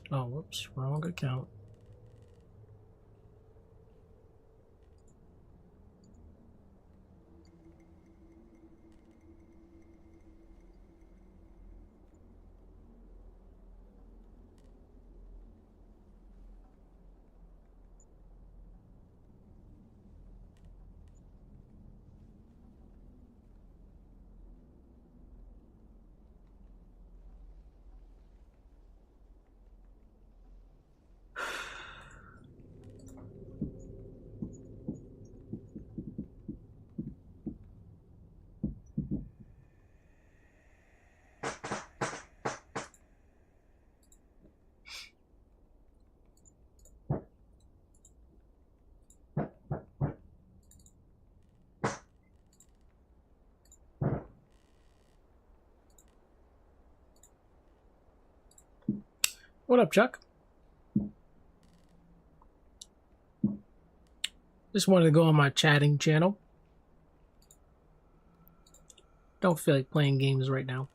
Oh, whoops, wrong account. What up, Chuck? Just wanted to go on my chatting channel. Don't feel like playing games right now.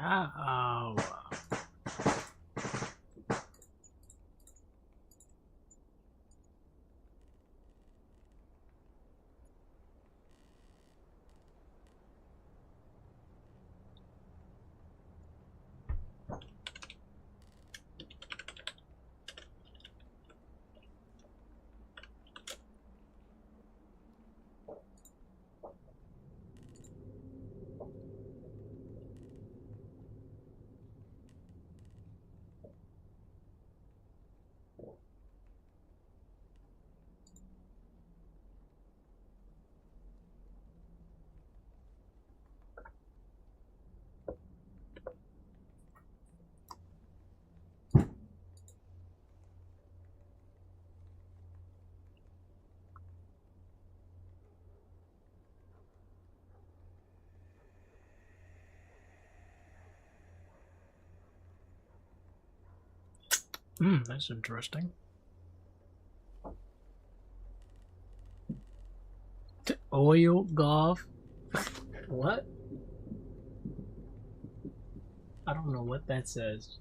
Ow. That's interesting. Oil golf? What? I don't know what that says.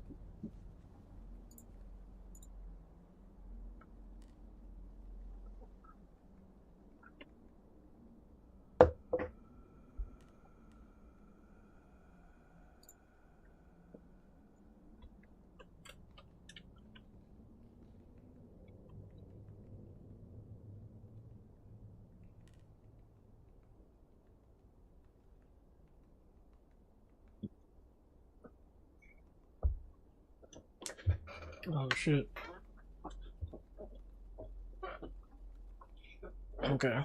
Oh shit. Okay.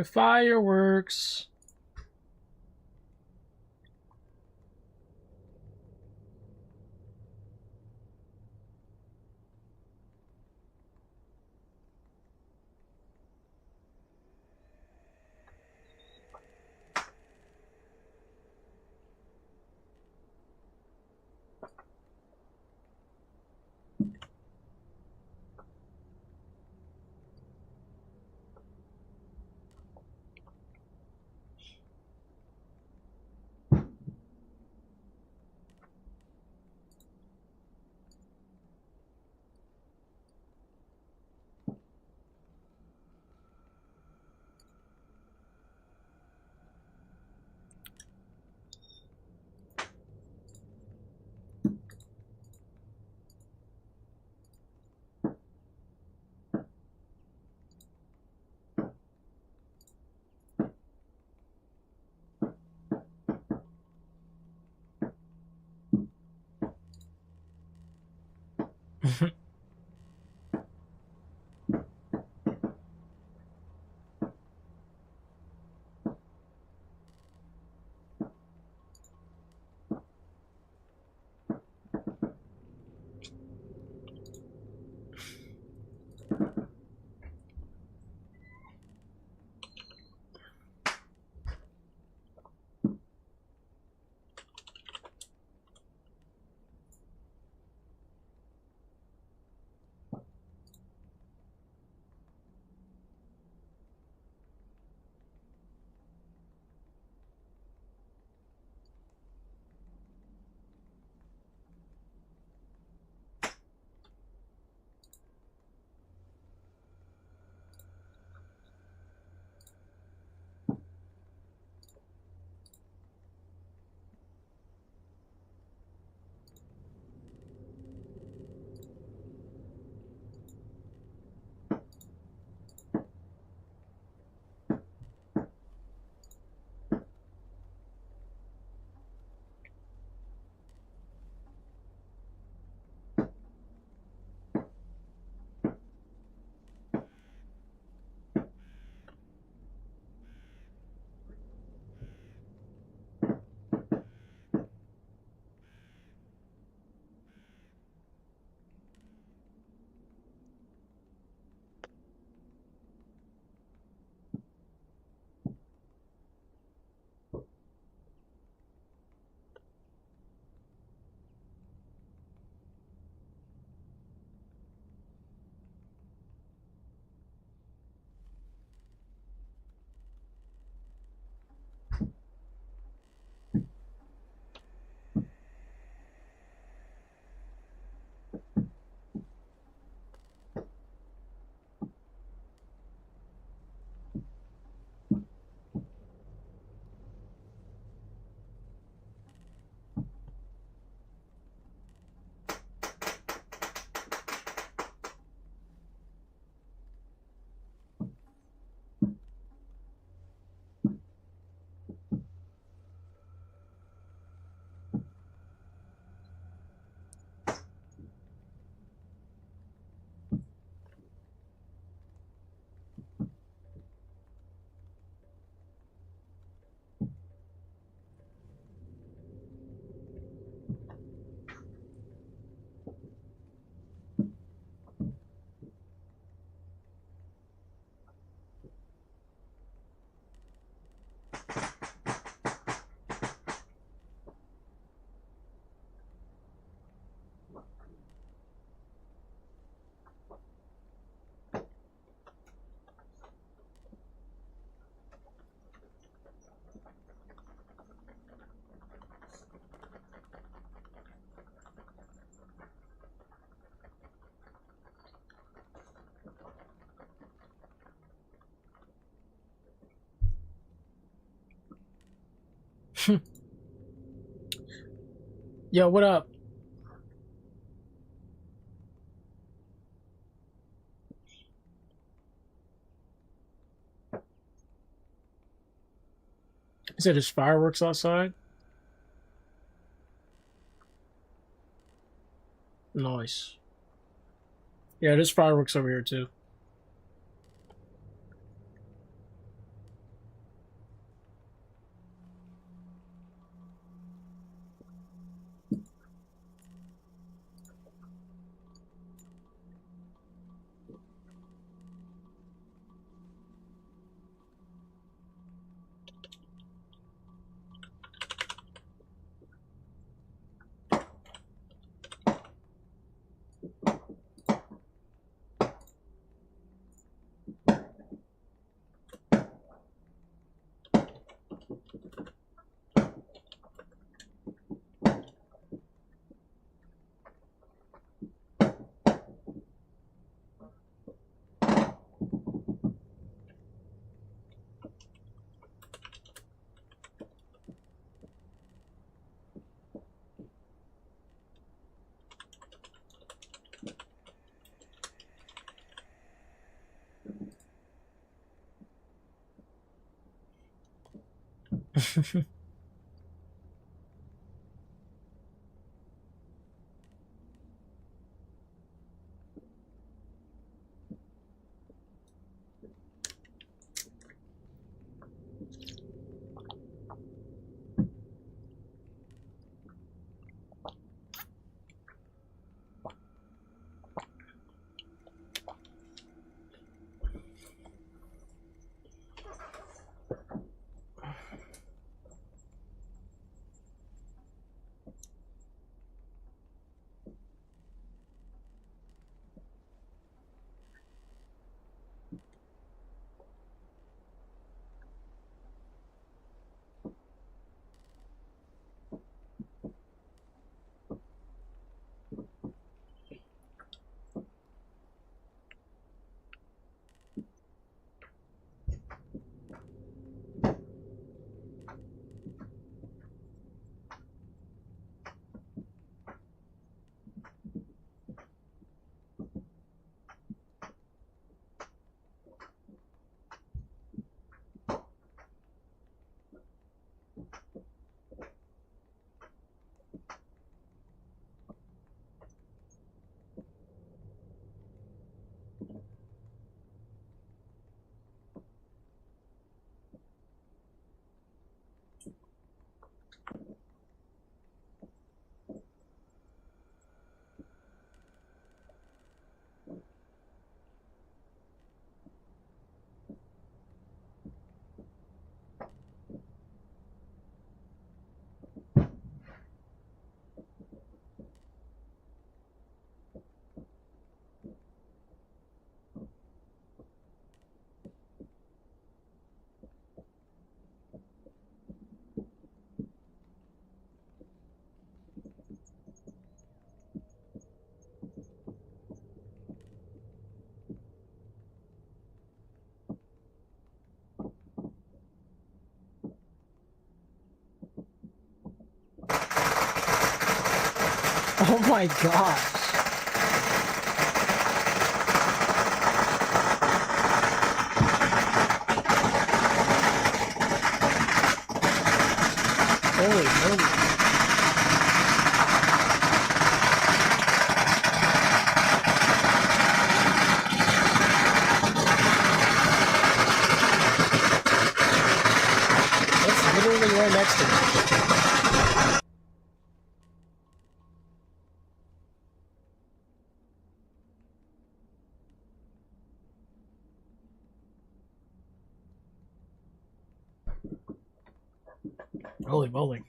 Fireworks. Yo, what up? Is it there's fireworks outside? Nice. Yeah, there's fireworks over here too. Oh my gosh. Holy moly. That's literally right next to me. Holy moly.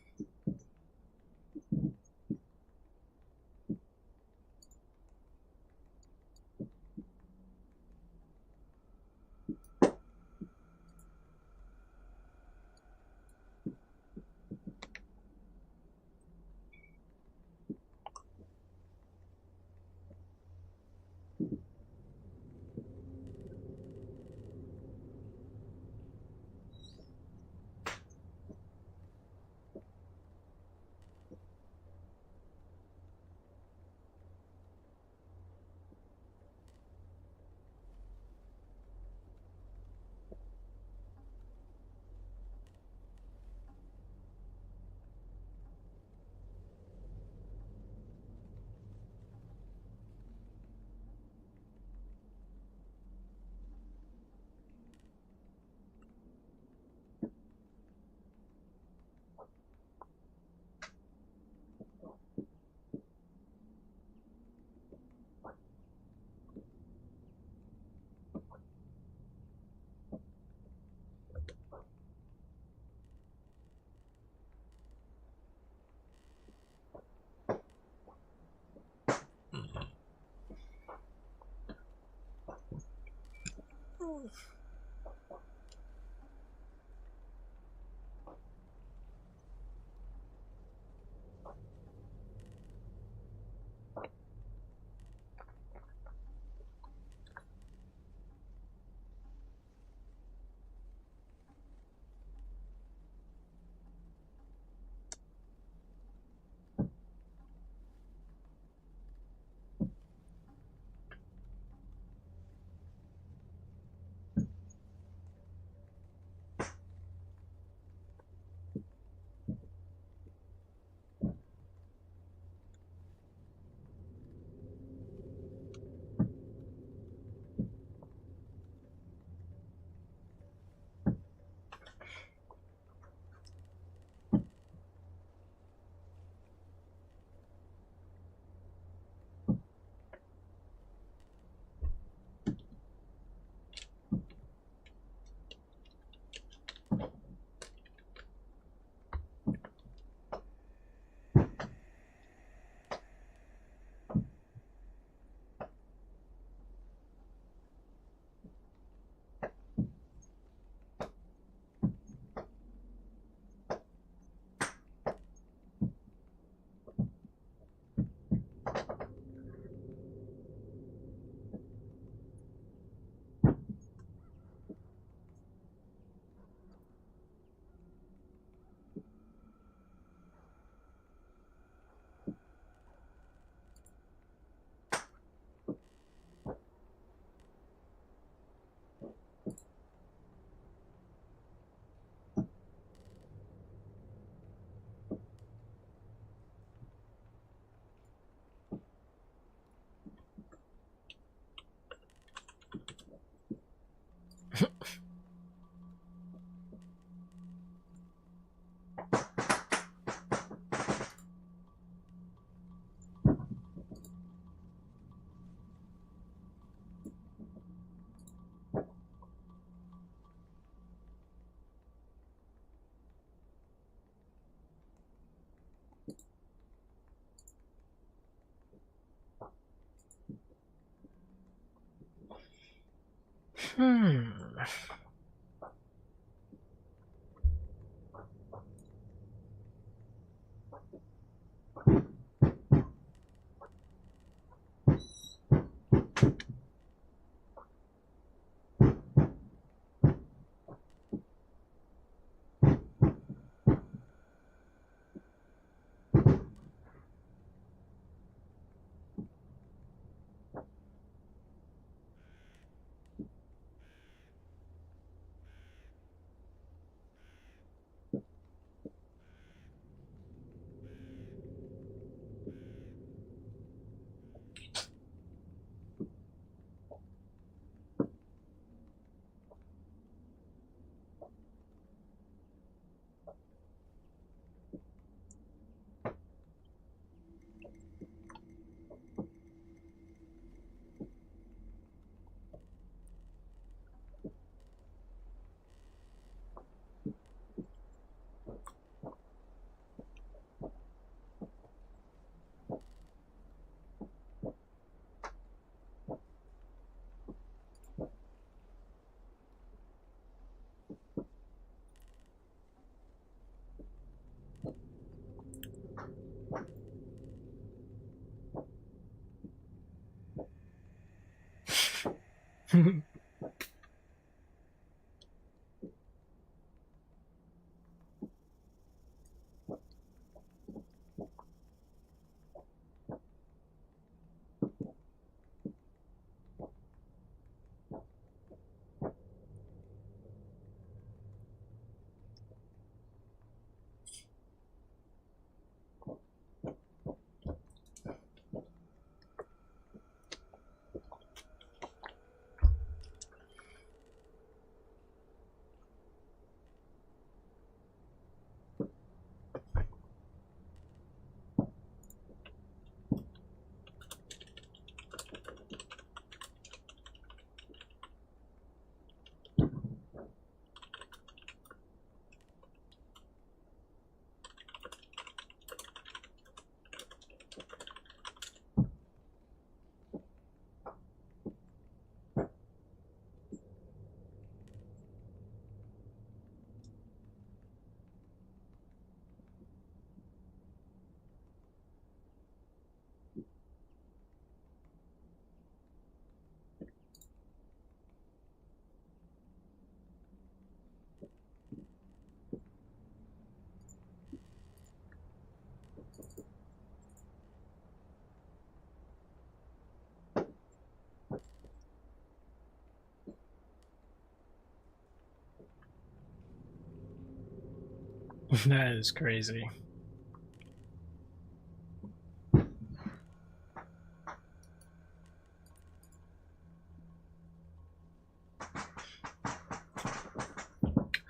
That is crazy.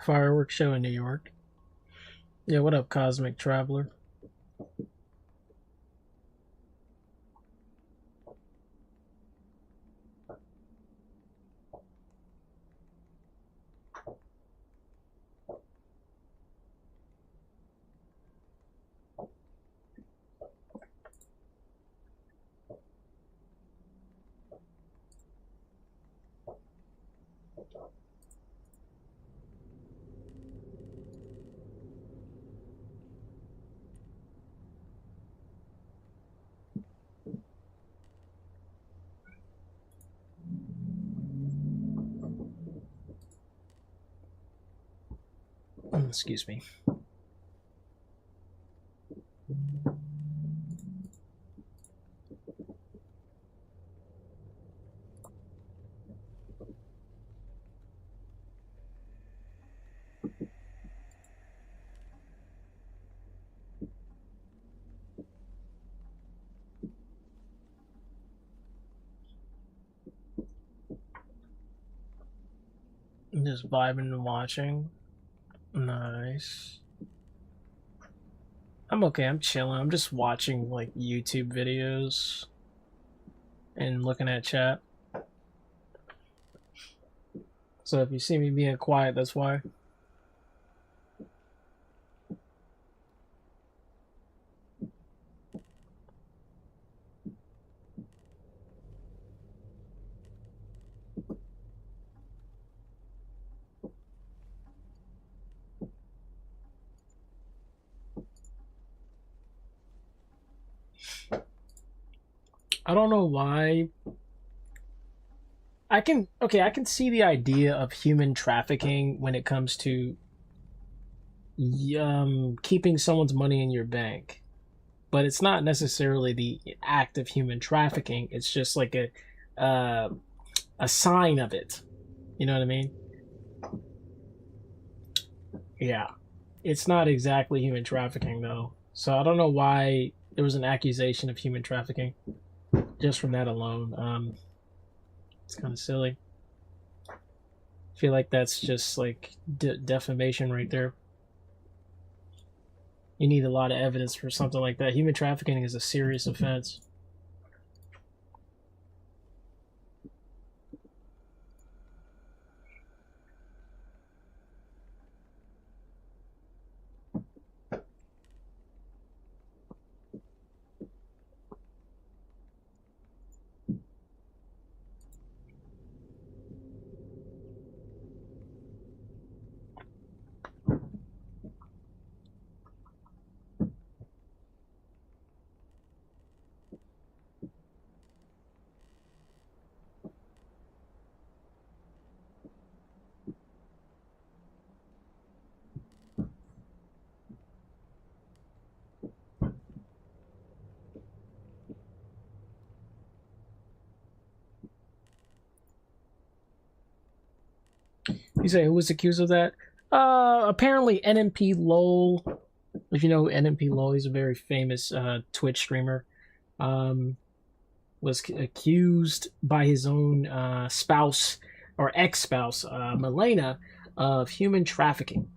Fireworks show in New York. Yeah, what up, Cosmic Traveler? Excuse me. I'm just vibing and watching. Nice. I'm okay, I'm chilling. I'm just watching like YouTube videos and looking at chat. So if you see me being quiet, that's why. I don't know why. I can see the idea of human trafficking when it comes to keeping someone's money in your bank, but it's not necessarily the act of human trafficking. It's just like a sign of it. You know what I mean? Yeah, it's not exactly human trafficking though. So I don't know why there was an accusation of human trafficking just from that alone. It's kind of silly. I feel like that's just like defamation right there. You need a lot of evidence for something like that. Human trafficking is a serious offense. You say who was accused of that? Apparently NMP LOL. If you know NMP LOL, he's a very famous Twitch streamer. Was accused by his own spouse or ex-spouse, Milena, of human trafficking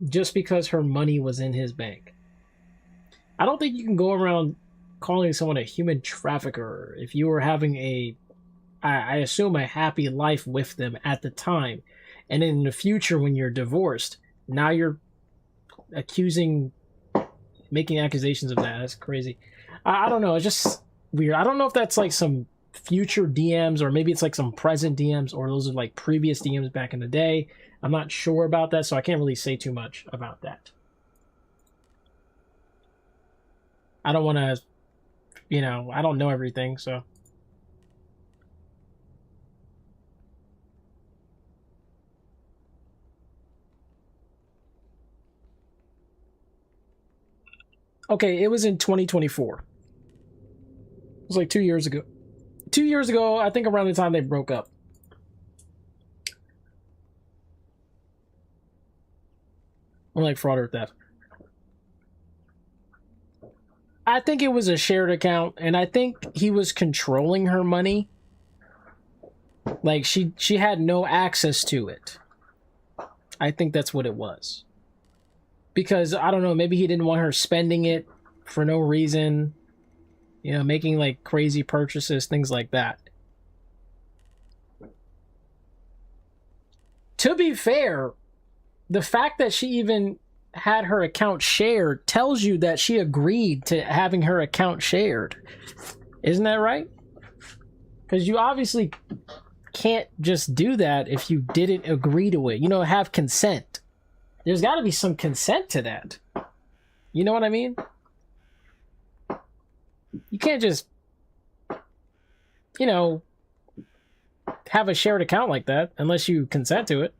just because her money was in his bank. I don't think you can go around calling someone a human trafficker if you were having I assume, a happy life with them at the time. And in the future, when you're divorced, now you're making accusations of that. That's crazy. I don't know. It's just weird. I don't know if that's like some future DMs or maybe it's like some present DMs or those are like previous DMs back in the day. I'm not sure about that, so I can't really say too much about that. I don't want to, I don't know everything, so. Okay, it was in 2024. It was like 2 years ago. 2 years ago, I think around the time they broke up. More like fraud or theft. I think it was a shared account, and I think he was controlling her money. Like, she had no access to it. I think that's what it was. Because, I don't know, maybe he didn't want her spending it for no reason. You know, making, like, crazy purchases, things like that. To be fair, the fact that she even had her account shared tells you that she agreed to having her account shared. Isn't that right? Because you obviously can't just do that if you didn't agree to it. You know, have consent. There's got to be some consent to that. You know what I mean? You can't just, you know, have a shared account like that unless you consent to it.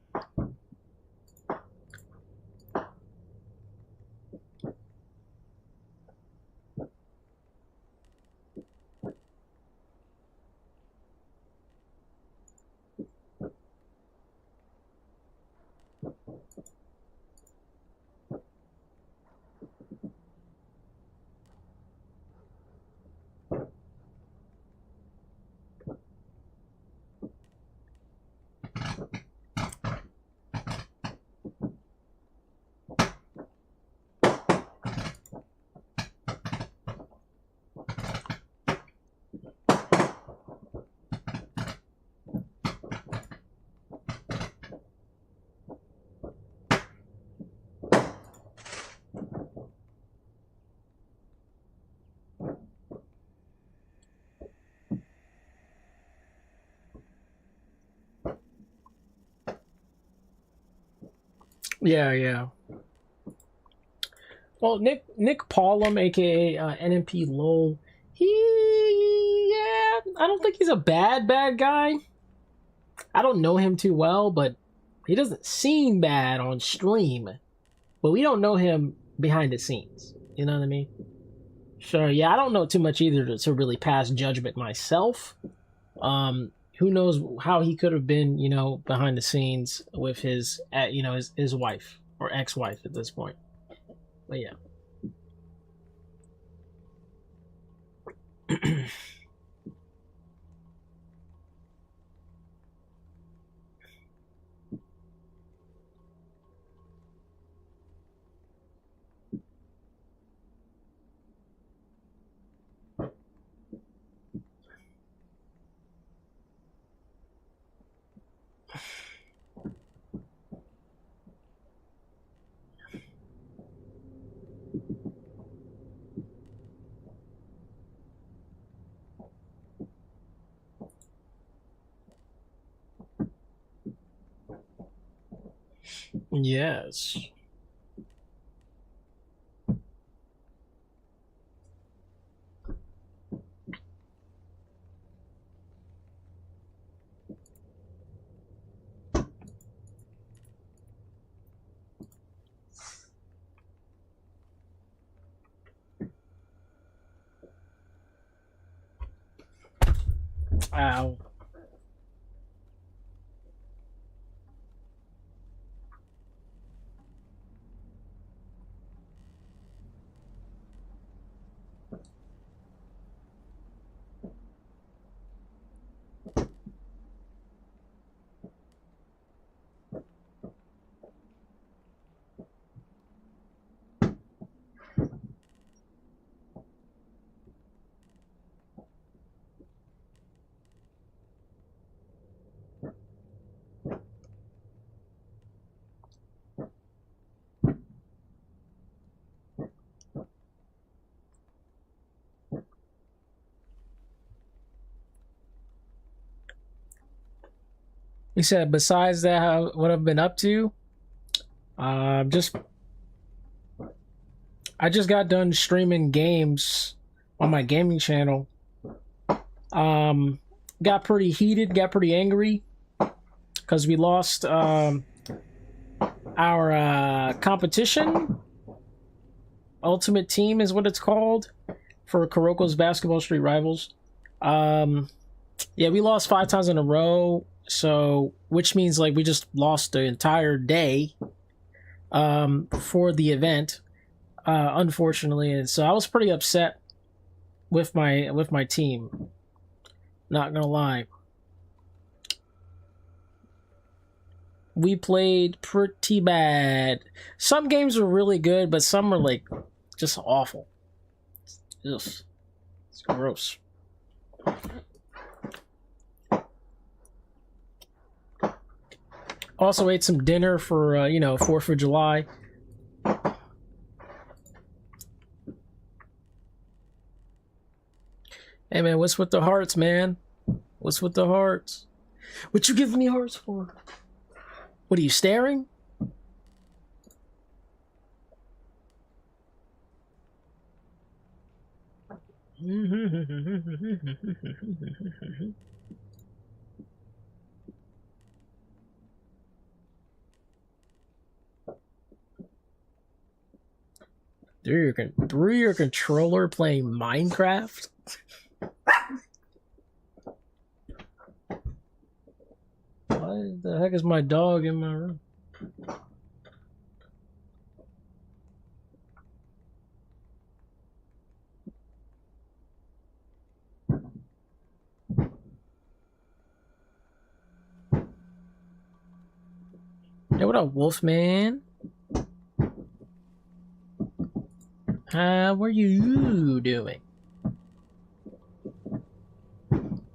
Yeah. Well, Nick Paulum, aka NMP Lol, I don't think he's a bad guy. I don't know him too well, but he doesn't seem bad on stream. But we don't know him behind the scenes. You know what I mean? So yeah, I don't know too much either to really pass judgment myself. Who knows how he could have been, you know, behind the scenes with his, you know, his wife or ex-wife at this point. But yeah. Yes. Ow. He said, besides that, what I've been up to, I just got done streaming games on my gaming channel. Got pretty heated, got pretty angry because we lost our competition. Ultimate Team is what it's called for Kuroko's Basketball Street Rivals. Yeah, we lost 5 times in a row. So, which means like we just lost the entire day. for the event, unfortunately, and so I was pretty upset with my team. Not gonna lie, we played pretty bad. Some games were really good, but some were like just awful. Ugh, it's gross. Also ate some dinner for 4th of July. Hey man, what's with the hearts, man? What's with the hearts? What you giving me hearts for? What are you staring? Through your controller playing Minecraft? Why the heck is my dog in my room? Hey, what up, Wolfman? How are you doing?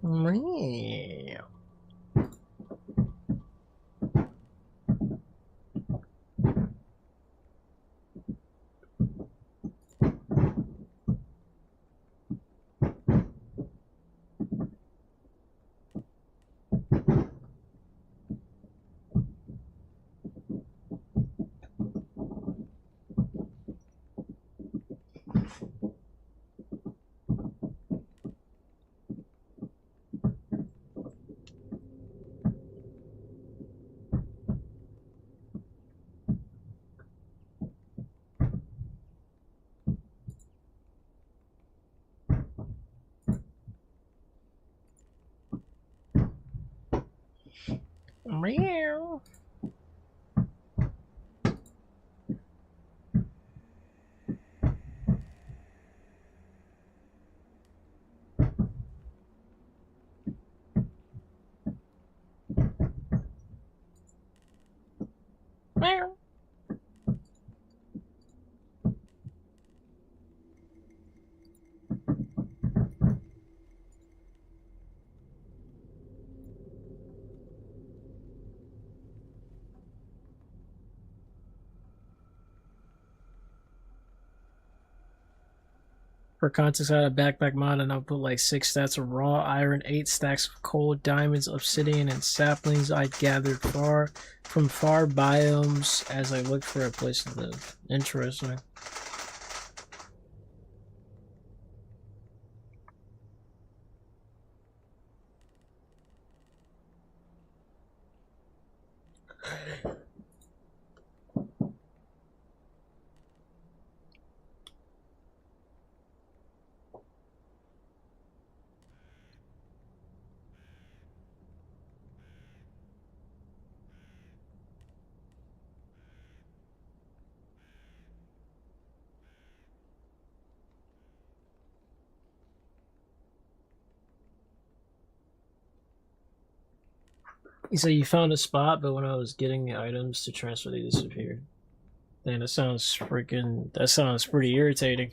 Meow. Meow. Meow. For context, I had a backpack mod and I'll put like 6 stacks of raw iron, 8 stacks of coal, diamonds, obsidian, and saplings I gathered from far biomes as I looked for a place to live. Interesting. So you found a spot, but when I was getting the items to transfer, they disappeared. Man, that sounds pretty irritating.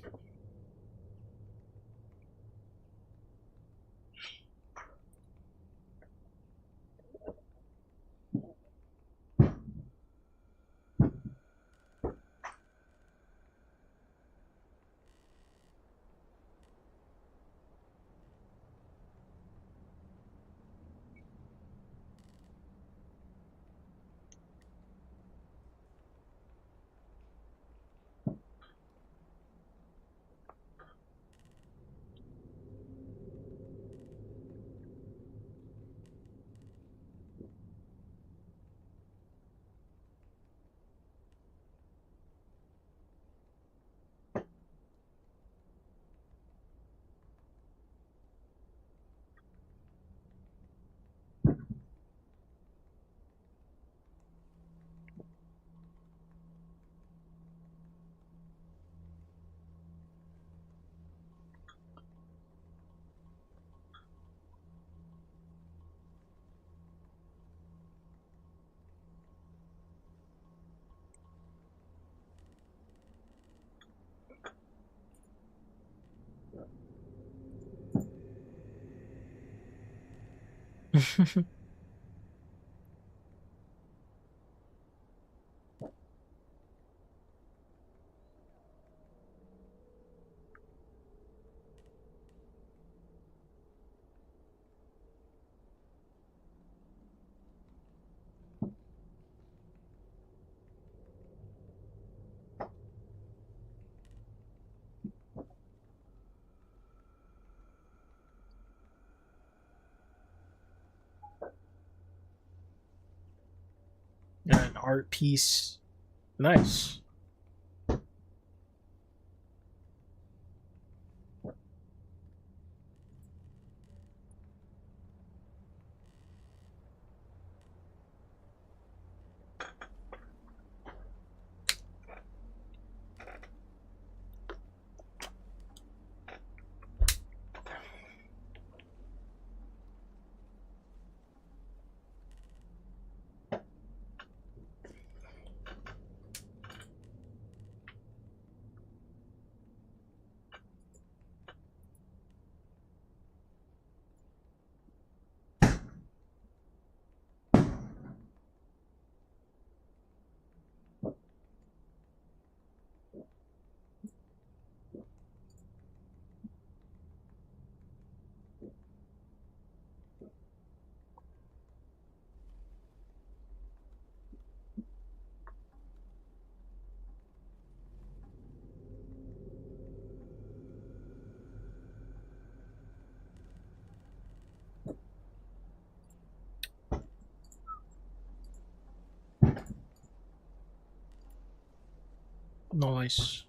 Got an art piece. Nice. Nice.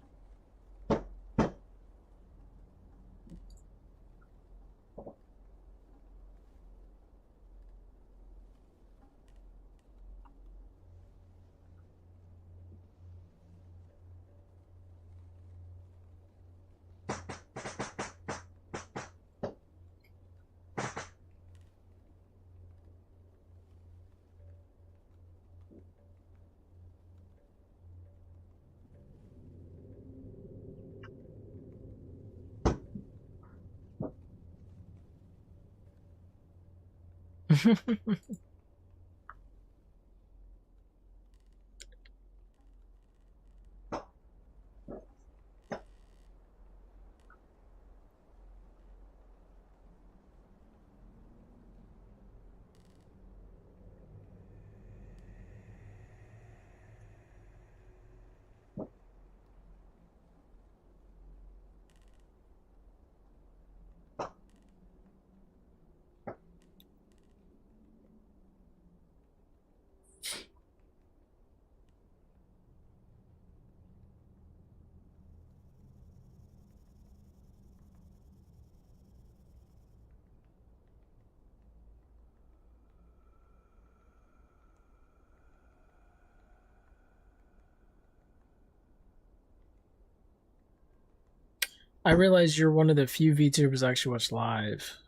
I realize you're one of the few VTubers I actually watch live.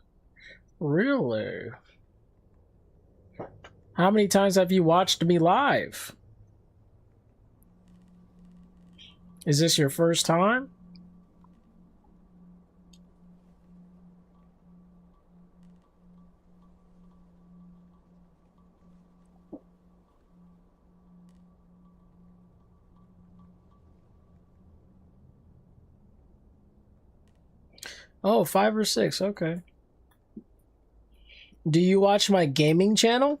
Really? How many times have you watched me live? Is this your first time? Oh, 5 or 6. Okay. Do you watch my gaming channel?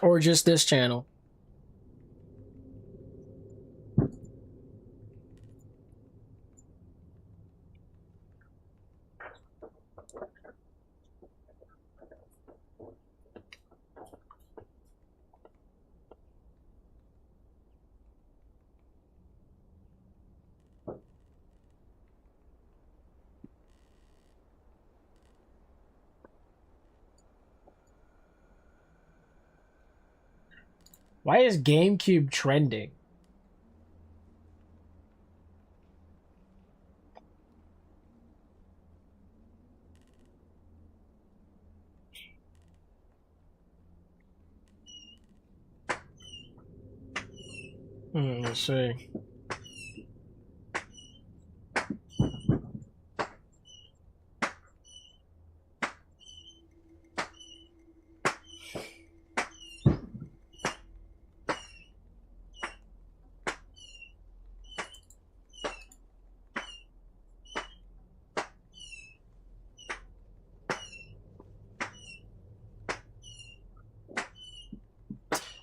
Or just this channel? Why is GameCube trending? Let's see.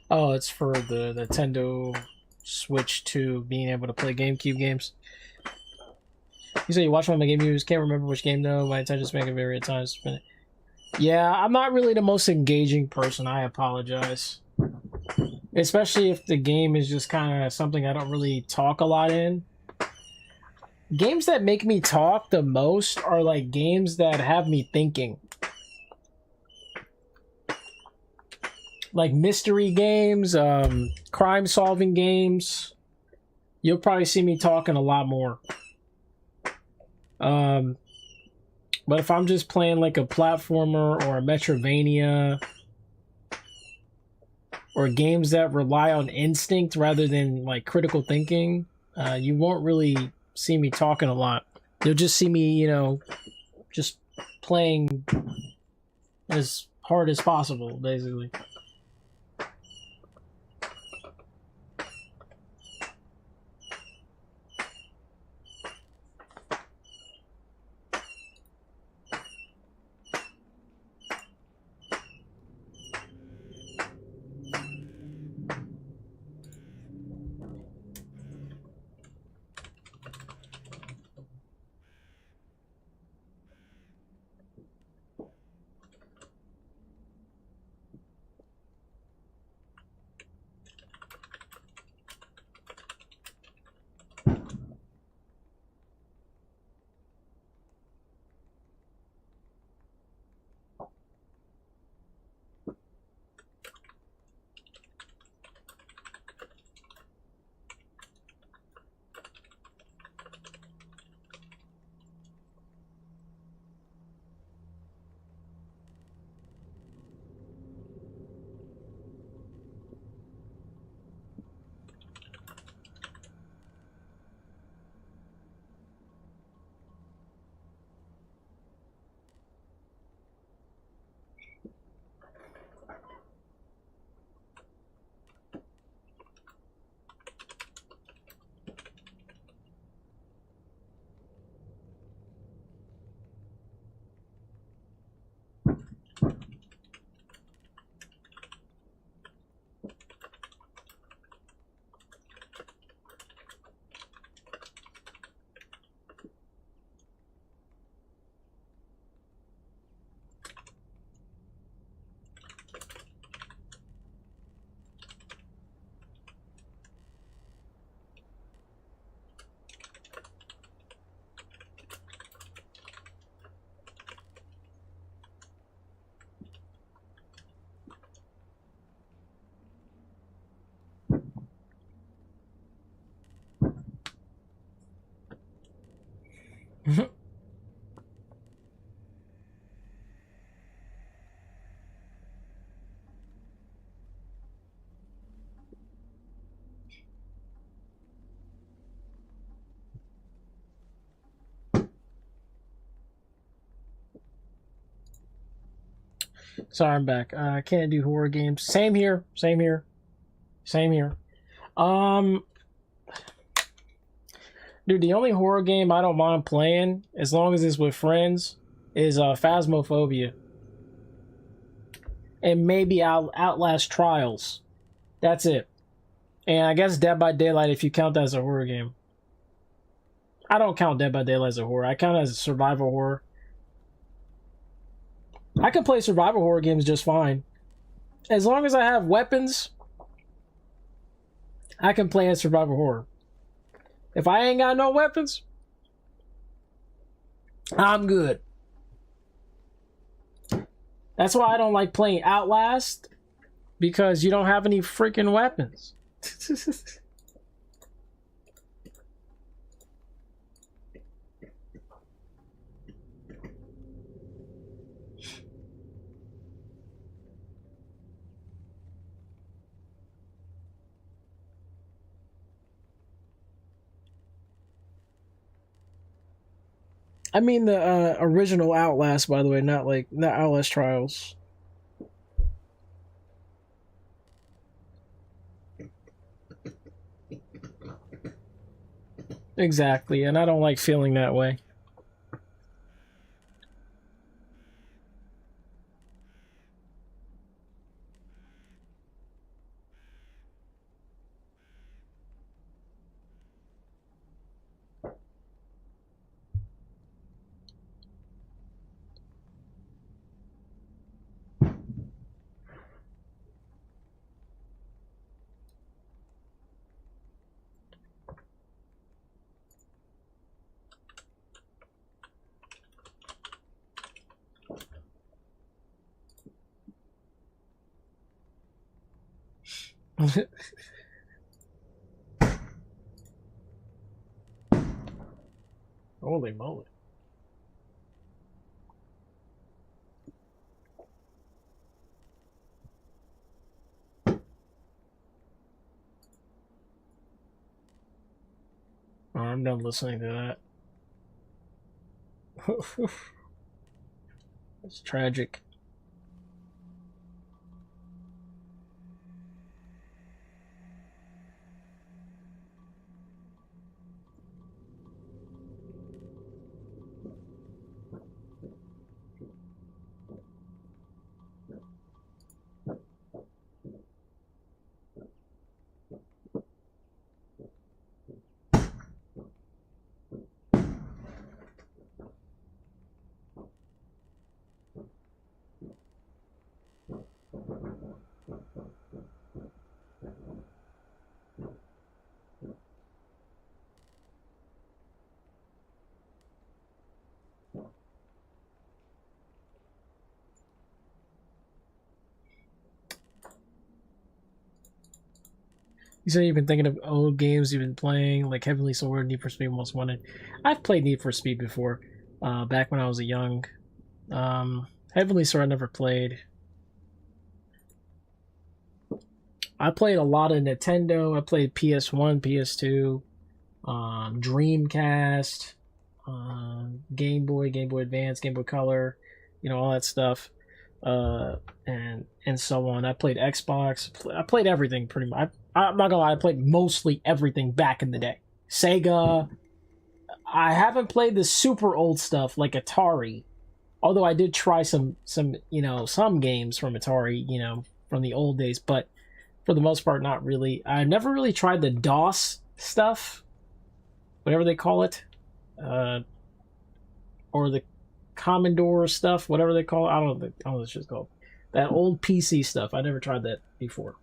Oh, it's for the Nintendo Switch 2 being able to play GameCube games. You said you watched one of my game views. Can't remember which game though. My intention is making various times. Yeah, I'm not really the most engaging person. I apologize. Especially if the game is just kind of something I don't really talk a lot in. Games that make me talk the most are like games that have me thinking. Like mystery games, crime-solving games. You'll probably see me talking a lot more. But if I'm just playing like a platformer or a Metrovania or games that rely on instinct rather than like critical thinking, you won't really see me talking a lot. You'll just see me, you know, just playing as hard as possible, basically. Sorry, I'm back. I can't do horror games. Same here. Same here. Same here. Dude, the only horror game I don't mind playing, as long as it's with friends, is Phasmophobia. And maybe Outlast Trials. That's it. And I guess Dead by Daylight if you count that as a horror game. I don't count Dead by Daylight as a horror. I count it as a survival horror. I can play survival horror games just fine. As long as I have weapons, I can play a survival horror. If I ain't got no weapons, I'm good. That's why I don't like playing Outlast, because you don't have any freaking weapons. I mean the original Outlast, by the way, not Outlast Trials. Exactly, and I don't like feeling that way. Holy moly. Oh, I'm done listening to that. It's tragic. You said you've been thinking of old games you've been playing, like Heavenly Sword, Need for Speed Most Wanted. I've played Need for Speed before, back when I was a young. Heavenly Sword I never played. I played a lot of Nintendo. I played PS1, PS2, Dreamcast, Game Boy, Game Boy Advance, Game Boy Color, all that stuff, and so on. I played Xbox. I played everything pretty much. I'm not gonna lie, I played mostly everything back in the day. Sega. I haven't played the super old stuff like Atari, although I did try some some games from Atari, from the old days, but for the most part, not really. I never really tried the DOS stuff, whatever they call it, or the Commodore stuff, whatever they call it. I don't know what it's just called. That old PC stuff. I never tried that before.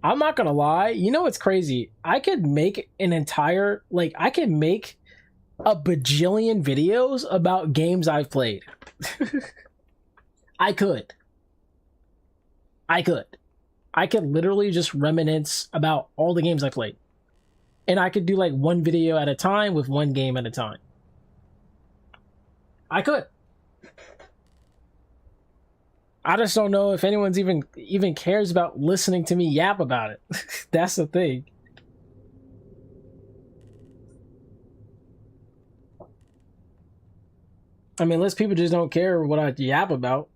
I'm not gonna lie. It's crazy. I could make I could make a bajillion videos about games I've played. I could. I could. I could literally just reminisce about all the games I played. And I could do like one video at a time with one game at a time. I could. I just don't know if anyone's even cares about listening to me yap about it. That's the thing. I mean, unless people just don't care what I yap about.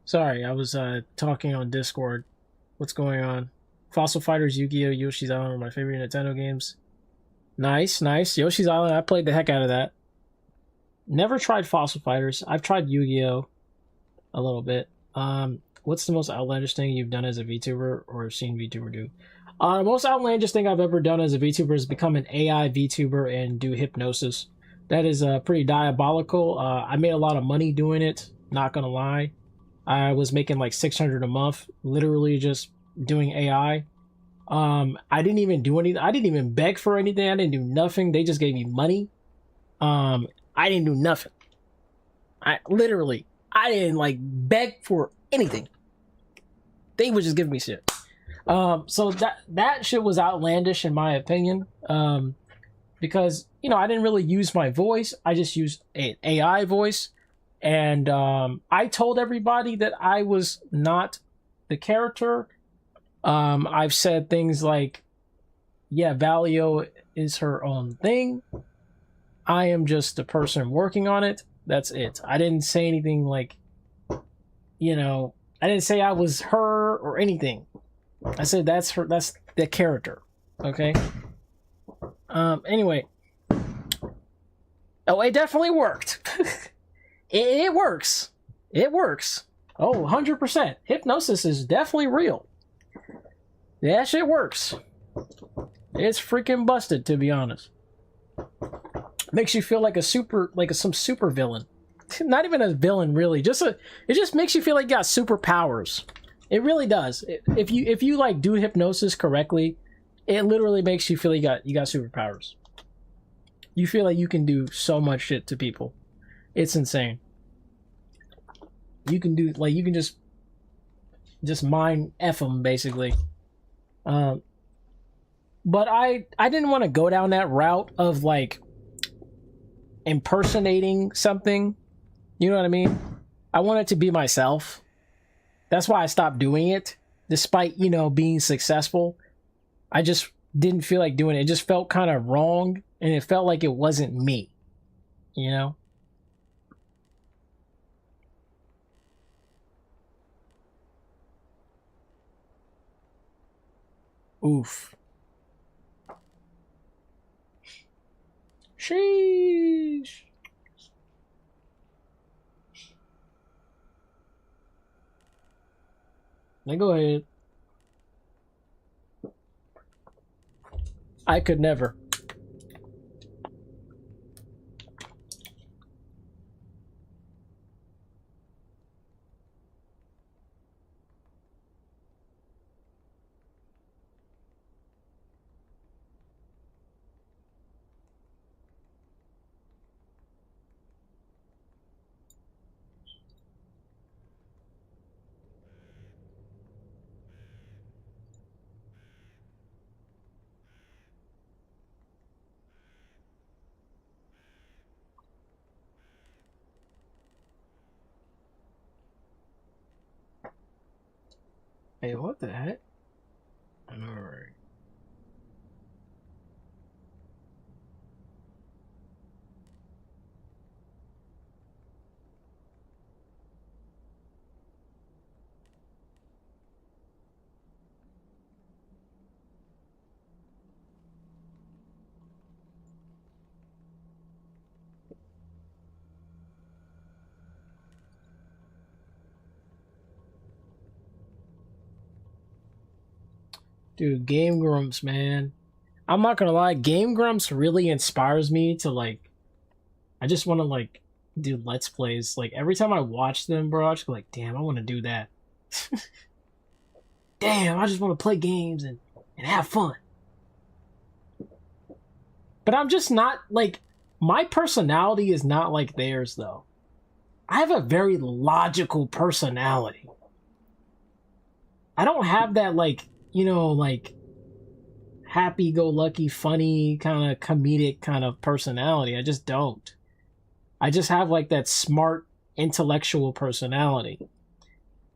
Sorry, I was talking on Discord. What's going on? Fossil Fighters, Yu-Gi-Oh, Yoshi's Island are my favorite Nintendo games. Nice, nice. Yoshi's Island, I played the heck out of that. Never tried Fossil Fighters. I've tried Yu-Gi-Oh a little bit. What's the most outlandish thing you've done as a VTuber or seen VTuber do? The most outlandish thing I've ever done as a VTuber is become an AI VTuber and do hypnosis. That is pretty diabolical. I made a lot of money doing it, not gonna lie. I was making like 600 a month, literally just doing AI. I didn't even do anything. I didn't even beg for anything. I didn't do nothing. They just gave me money. I didn't do nothing. I didn't like beg for anything. They would just give me shit. So that shit was outlandish in my opinion. Because, you know, I didn't really use my voice. I just used an AI voice. And I told everybody that I was not the character. I've said things like, yeah, Valio is her own thing. I am just the person working on it. That's it. I didn't say anything like, you know, I didn't say I was her or anything. I said that's her, that's the character. Okay? Anyway. Oh, it definitely worked. It works. It works. Oh, 100%. Hypnosis is definitely real. That shit works. It's freaking busted, to be honest. Makes you feel like some super villain. Not even a villain, really. It just makes you feel like you got superpowers. It really does. If you like do hypnosis correctly, it literally makes you feel you got superpowers. You feel like you can do so much shit to people. It's insane. You can do like you can just mind F them basically. But I didn't want to go down that route of like impersonating something. You know what I mean? I wanted to be myself. That's why I stopped doing it, despite, you know, being successful. I just didn't feel like doing it. It just felt kind of wrong, and it felt like it wasn't me. You know? Oof. Sheesh. Now go ahead. I could never. Hey, what the heck? Alright. Dude, Game Grumps, man. I'm not gonna lie, Game Grumps really inspires me to like I just wanna like do Let's Plays. Like every time I watch them, bro, I just go like, damn, I wanna do that. Damn, I just wanna play games and have fun. But I'm just not like my personality is not like theirs though. I have a very logical personality. I don't have that like, you know, like happy-go-lucky, funny, kind of comedic kind of personality. I just don't. I just have like that smart, intellectual personality.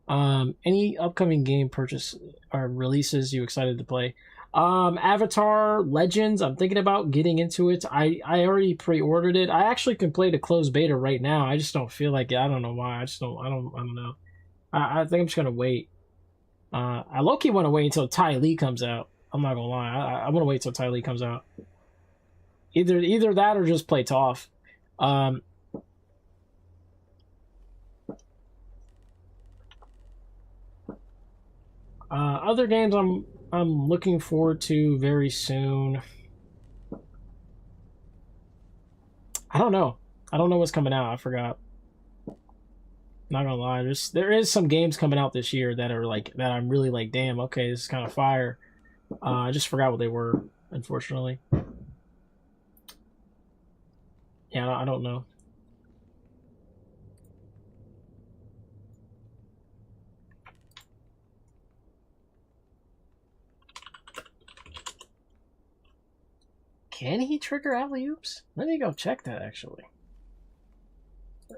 Any upcoming game purchase or releases you excited to play? Avatar Legends. I'm thinking about getting into it. I already pre-ordered it. I actually can play the closed beta right now. I just don't feel like it. I don't know why. I don't know. I think I'm just gonna wait. I low-key want to wait until Ty Lee comes out. I'm not gonna lie. I want to wait till Ty Lee comes out. Either that or just play Toph. Other games I'm looking forward to very soon. I don't know. I don't know what's coming out. I forgot. Not gonna lie, there is some games coming out this year that are like that I'm really like, damn, okay, this is kind of fire. I just forgot what they were, unfortunately. Yeah, I don't know. Can he trigger alley-oops? Let me go check that, actually.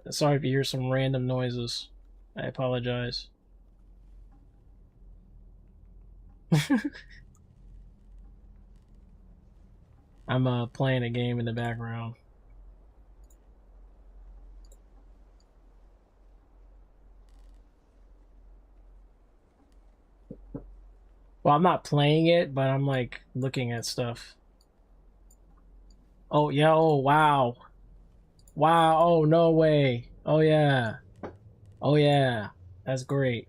Sorry if you hear some random noises. I apologize. I'm playing a game in the background. Well, I'm not playing it, but I'm like looking at stuff. Oh, yeah, oh, wow. Wow, oh, no way. Oh, yeah. Oh, yeah. That's great.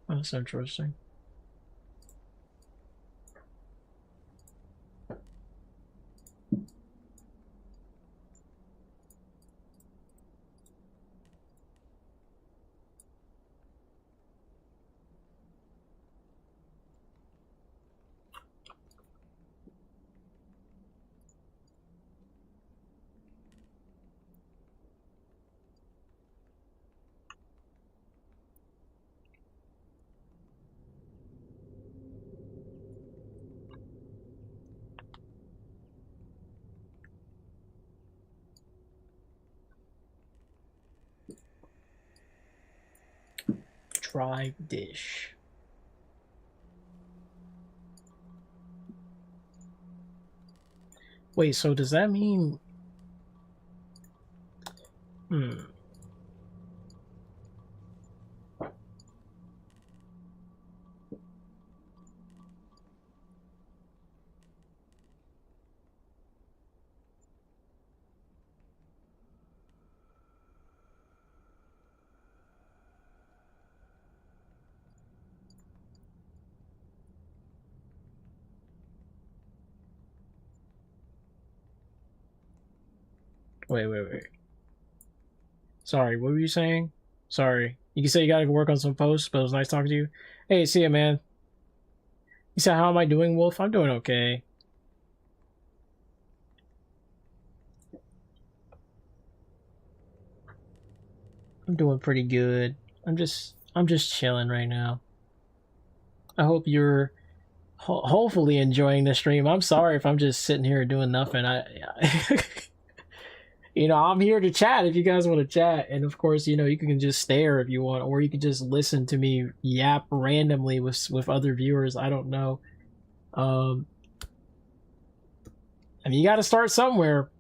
That's interesting. Dry dish. Wait, so does that mean... Wait. Sorry, what were you saying? Sorry. You can say you gotta work on some posts, but it was nice talking to you. Hey, see ya, man. You said, how am I doing, Wolf? I'm doing okay. I'm doing pretty good. I'm just chilling right now. I hope you're hopefully enjoying the stream. I'm sorry if I'm just sitting here doing nothing. You know, I'm here to chat if you guys want to chat, and of course, you know, you can just stare if you want, or you can just listen to me yap randomly with other viewers. I don't know. I mean, you got to start somewhere.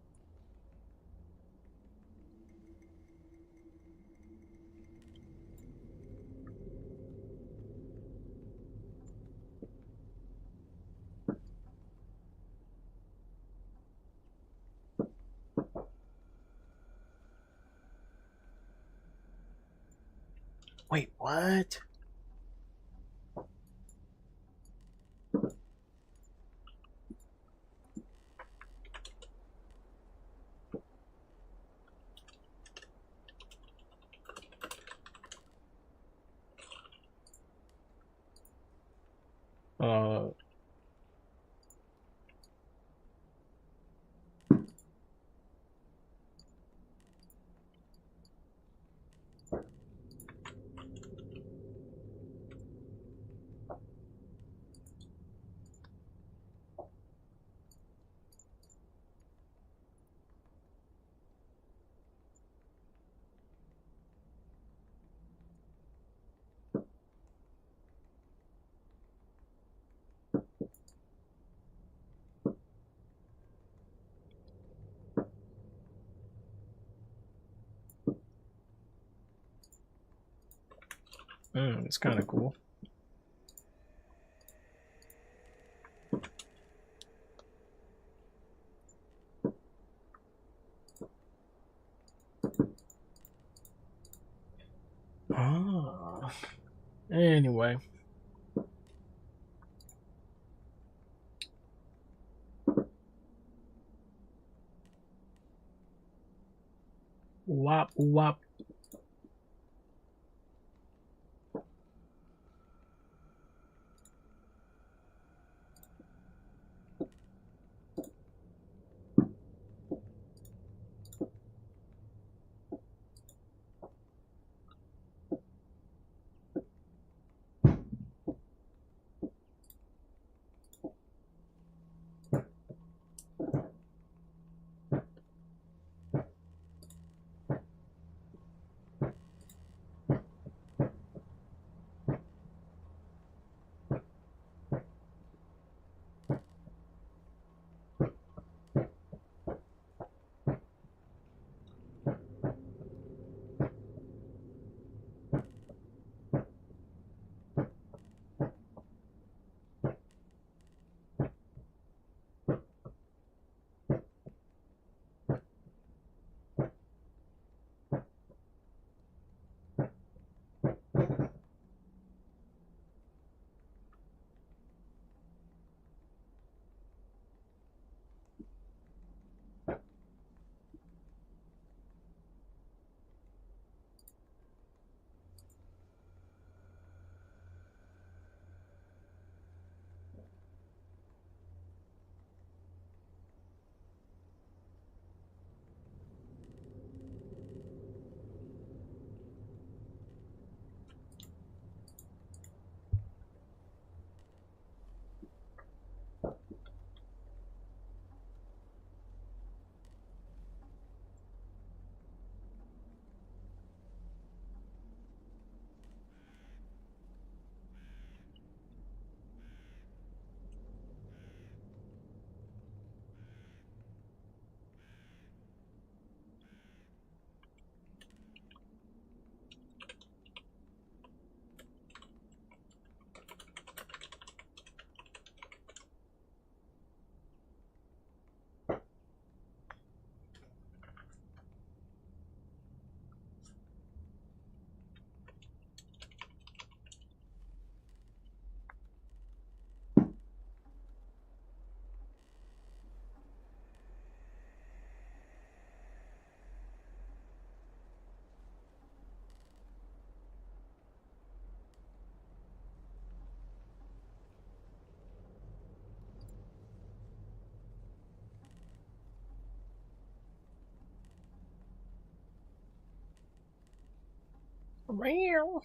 Wait, what? It's kind of cool. Ah. Anyway. Wop wop. Meow.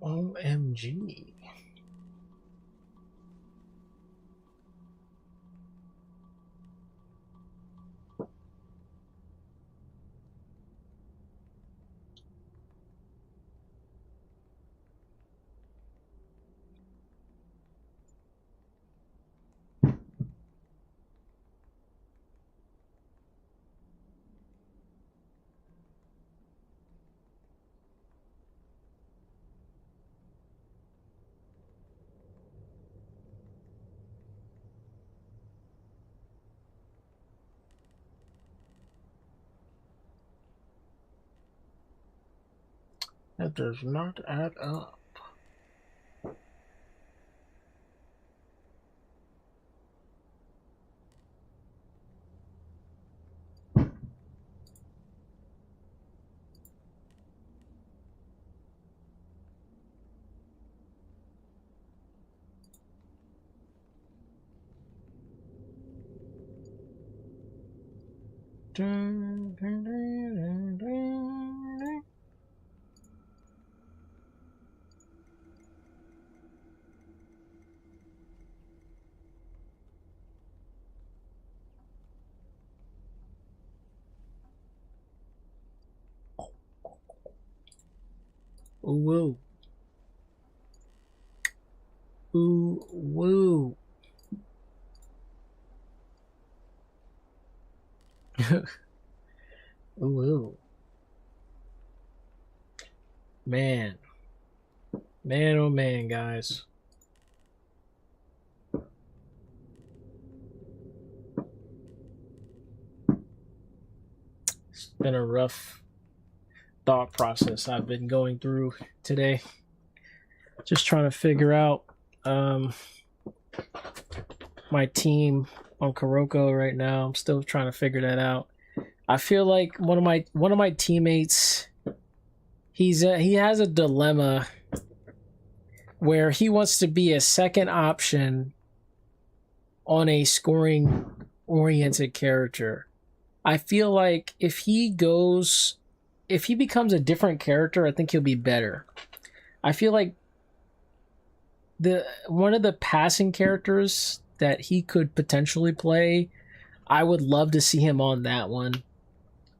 OMG. That does not add up. Ooh woo. Ooh woo. Ooh woo. Man. Man, oh man, guys. It's been a rough thought process I've been going through today. Just trying to figure out my team on Kuroko right now. I'm still trying to figure that out. I feel like one of my teammates, he has a dilemma where he wants to be a second option on a scoring oriented character. I feel like if he becomes a different character, I think he'll be better. I feel like one of the passing characters that he could potentially play, I would love to see him on that one,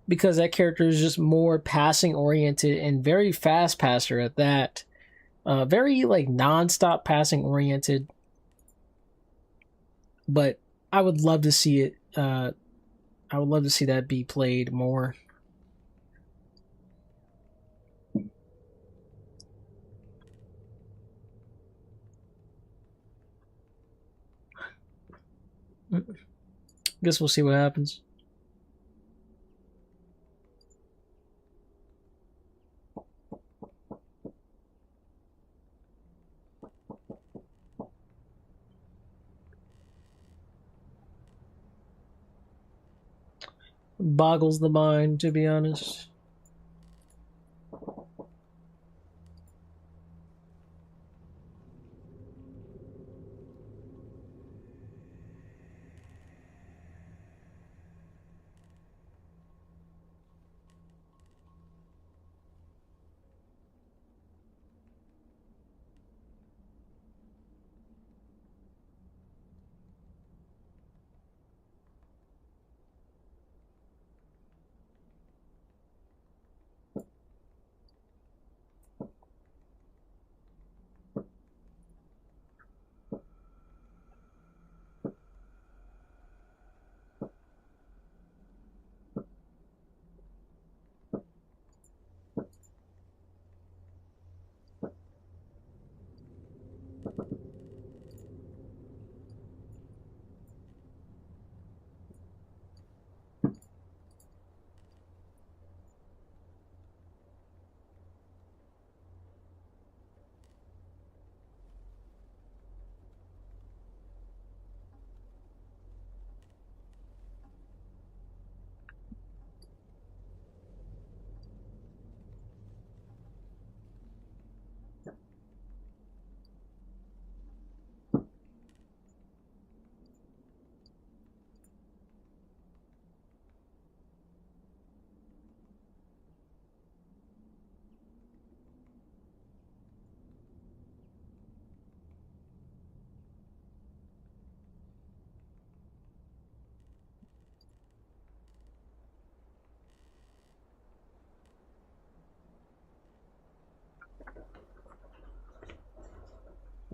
because that character is just more passing oriented and very fast passer at that. Very like non-stop passing oriented, but I would love to see it. I would love to see that be played more. Guess we'll see what happens. Boggles the mind, to be honest.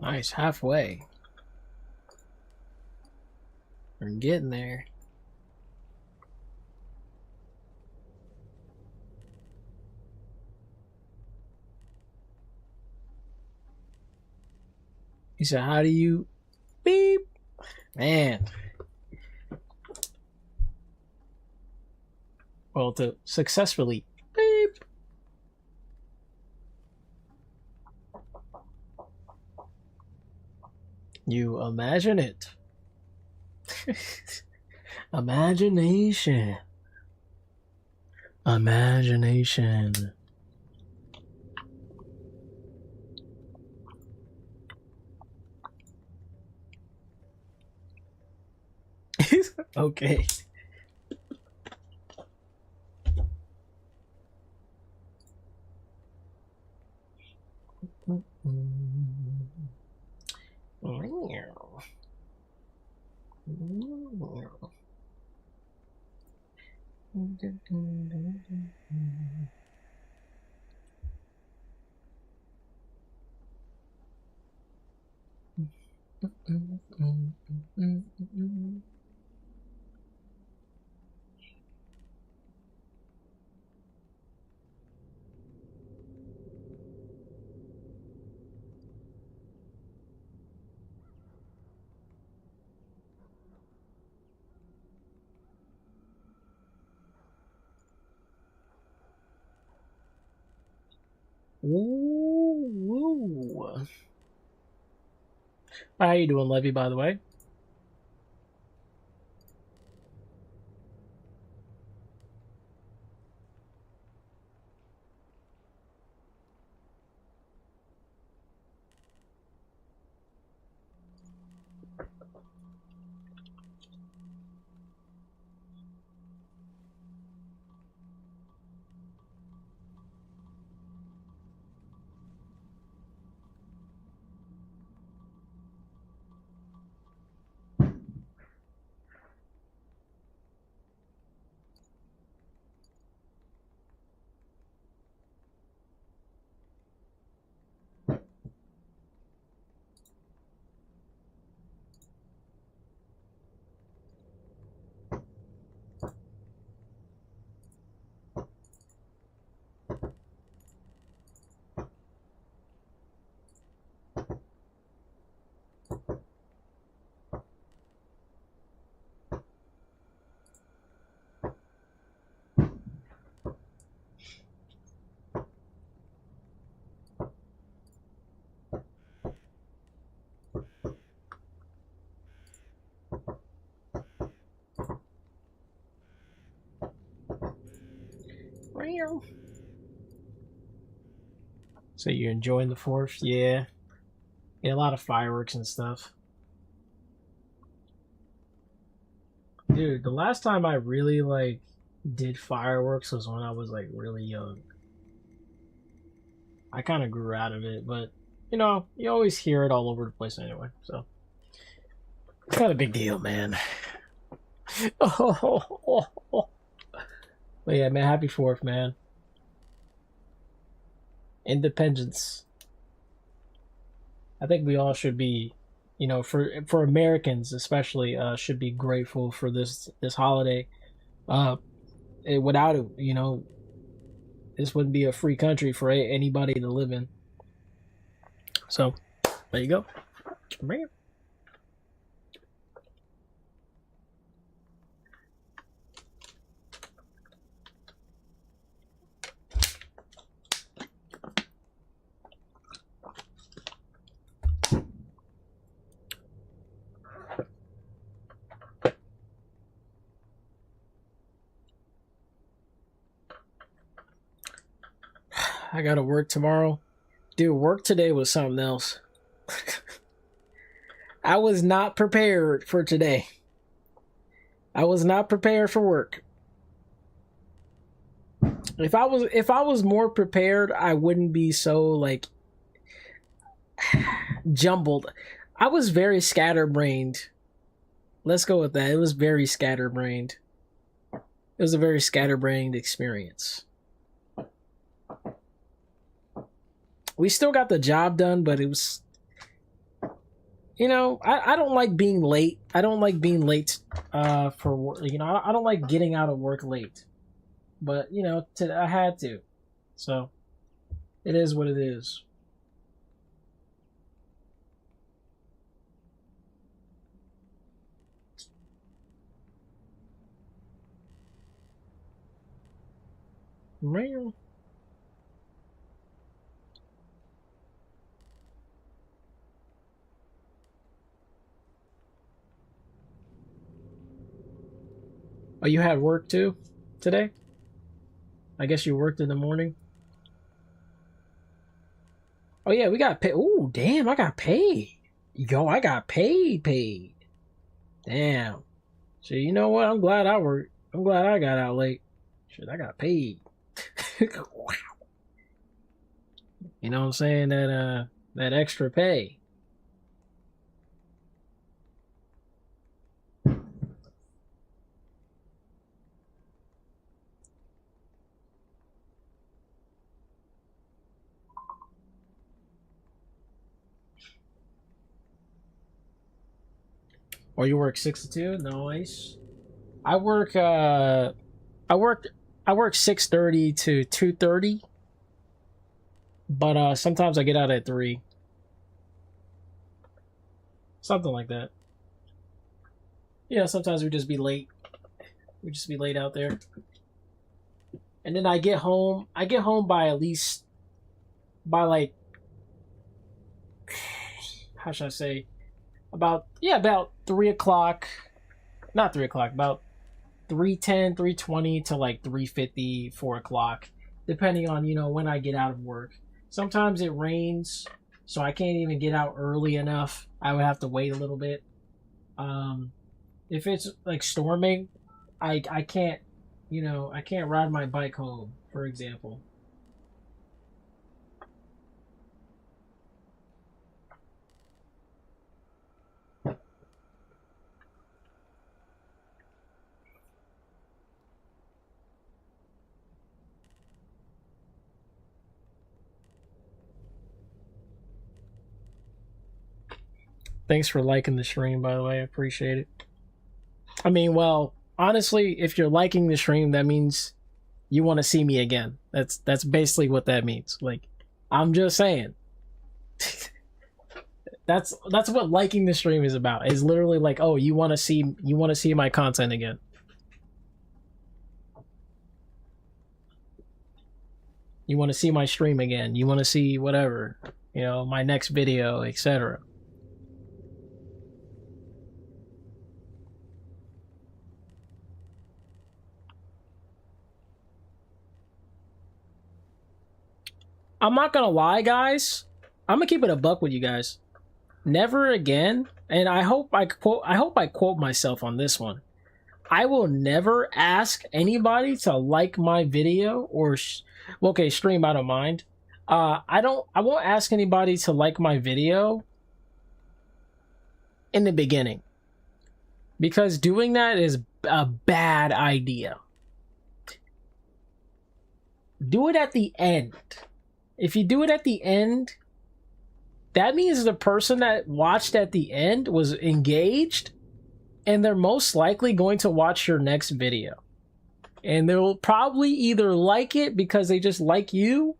Nice, halfway. We're getting there. He said, how do you beep? Man. Well, to successfully beep. You imagine it. Imagination. Imagination. Okay. Ooh. How you doing, Levy, by the way? So you're enjoying the 4th? Yeah. Yeah, a lot of fireworks and stuff. Dude, the last time I really like did fireworks was when I was like really young. I kind of grew out of it, but you know, you always hear it all over the place anyway, so it's not a big deal, man. Oh, but yeah, man, happy 4th, man. Independence. I think we all should be, you know, for Americans especially, should be grateful for this holiday. Without it, you know, this wouldn't be a free country for anybody to live in. So, there you go. Bring it. I gotta work tomorrow. Dude, work today was something else. I was not prepared for today. I was not prepared for work. If I was more prepared, I wouldn't be so like jumbled. I was very scatterbrained. Let's go with that. It was very scatterbrained. It was a very scatterbrained experience. We still got the job done, but it was, you know, I don't like being late. I don't like being late for work. You know, I don't like getting out of work late. But, you know, I had to. So, it is what it is. Real. you had work too today? I guess you worked in the morning. Oh yeah, we got paid. Oh damn, I got paid. Yo, I got paid. Damn. So you know what? I'm glad I worked. I'm glad I got out late. Shit, I got paid. Wow. You know what I'm saying? That extra pay. Or you work 6 to 2? Nice. I work 6:30 to 2:30. But sometimes I get out at 3. Something like that. Yeah, sometimes we just be late. We just be late out there. And then I get home by at least by like, how should I say? About 3 o'clock. Not 3 o'clock, about 3:10, 3:20 to like 3:50, 4 o'clock. Depending on, when I get out of work. Sometimes it rains, so I can't even get out early enough. I would have to wait a little bit. If it's like storming, I can't, I can't ride my bike home, for example. Thanks for liking the stream, by the way. I appreciate it. I mean, well, honestly, if you're liking the stream, that means you want to see me again. That's basically what that means. Like, I'm just saying. that's what liking the stream is about. It's literally like, oh, you want to see my content again. You want to see my stream again. You want to see whatever, my next video, etc. I'm not gonna lie, guys. I'm gonna keep it a buck with you guys. Never again, and I hope I quote myself on this one. I will never ask anybody to like my video or stream. I don't mind. I won't ask anybody to like my video in the beginning, because doing that is a bad idea. Do it at the end. If you do it at the end, that means the person that watched at the end was engaged, and they're most likely going to watch your next video. And they'll probably either like it because they just like you,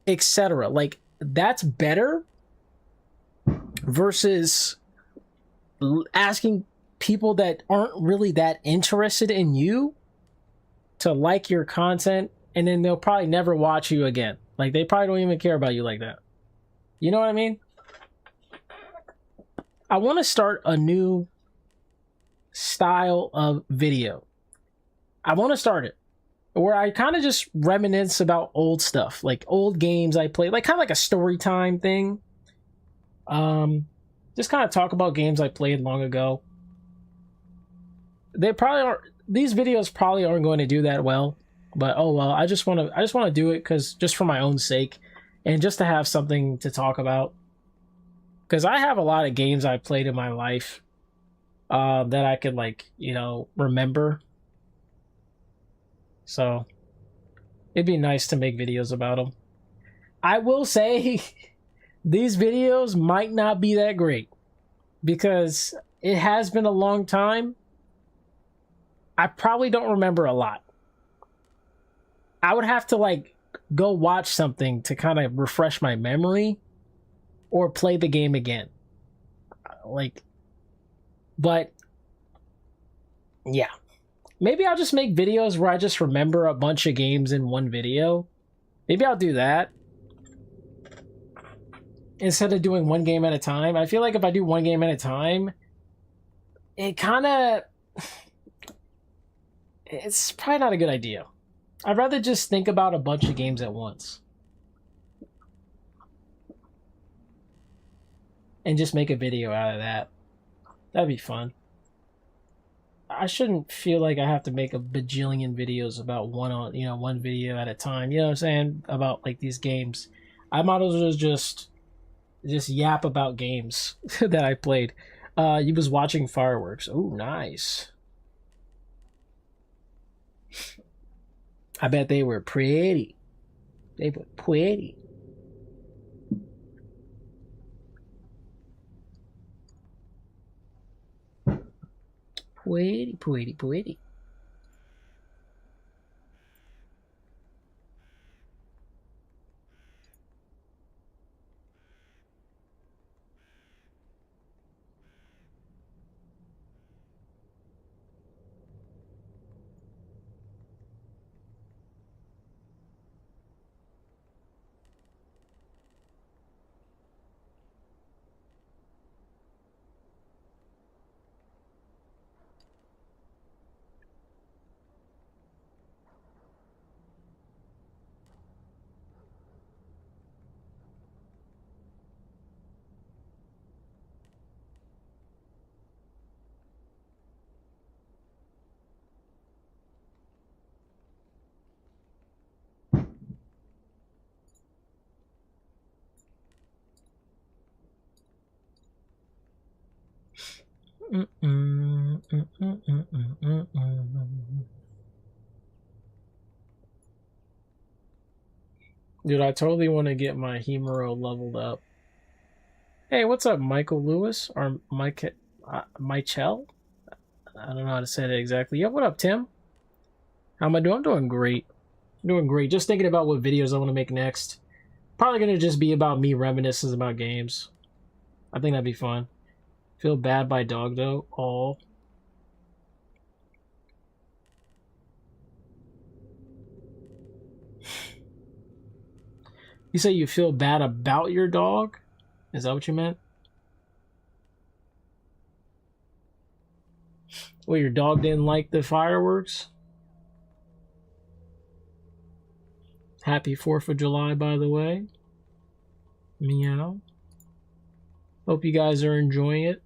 etc. Like, that's better versus asking people that aren't really that interested in you to like your content, and then they'll probably never watch you again. Like, they probably don't even care about you like that. You know what I mean? I want to start a new style of video. I want to start it where I kind of just reminisce about old stuff, like old games I played, like kind of like a story time thing. Just kind of talk about games I played long ago. These videos probably aren't going to do that well. But oh well, I just want to do it just for my own sake, and just to have something to talk about. Because I have a lot of games I played in my life that I could remember. So it'd be nice to make videos about them. I will say these videos might not be that great because it has been a long time. I probably don't remember a lot. I would have to go watch something to kind of refresh my memory or play the game again. But yeah. Maybe I'll just make videos where I just remember a bunch of games in one video. Maybe I'll do that instead of doing one game at a time. I feel like if I do one game at a time, it kind of... it's probably not a good idea. I'd rather just think about a bunch of games at once. And just make a video out of that. That'd be fun. I shouldn't feel like I have to make a bajillion videos about one video at a time. You know what I'm saying? About like these games. I might as well just yap about games that I played. You was watching fireworks. Oh, nice. I bet they were pretty. They were pretty. Pretty, pretty, pretty. Dude, I totally want to get my Hemero leveled up. Hey, what's up, Michael Lewis? Or Michel? I don't know how to say that exactly. Yeah, what up, Tim? How am I doing? I'm doing great. I'm doing great. Just thinking about what videos I want to make next. Probably going to just be about me reminiscing about games. I think that'd be fun. Feel bad by dog, though. Oh. You say you feel bad about your dog? Is that what you meant? Well, your dog didn't like the fireworks? Happy 4th of July, by the way. Meow. Hope you guys are enjoying it.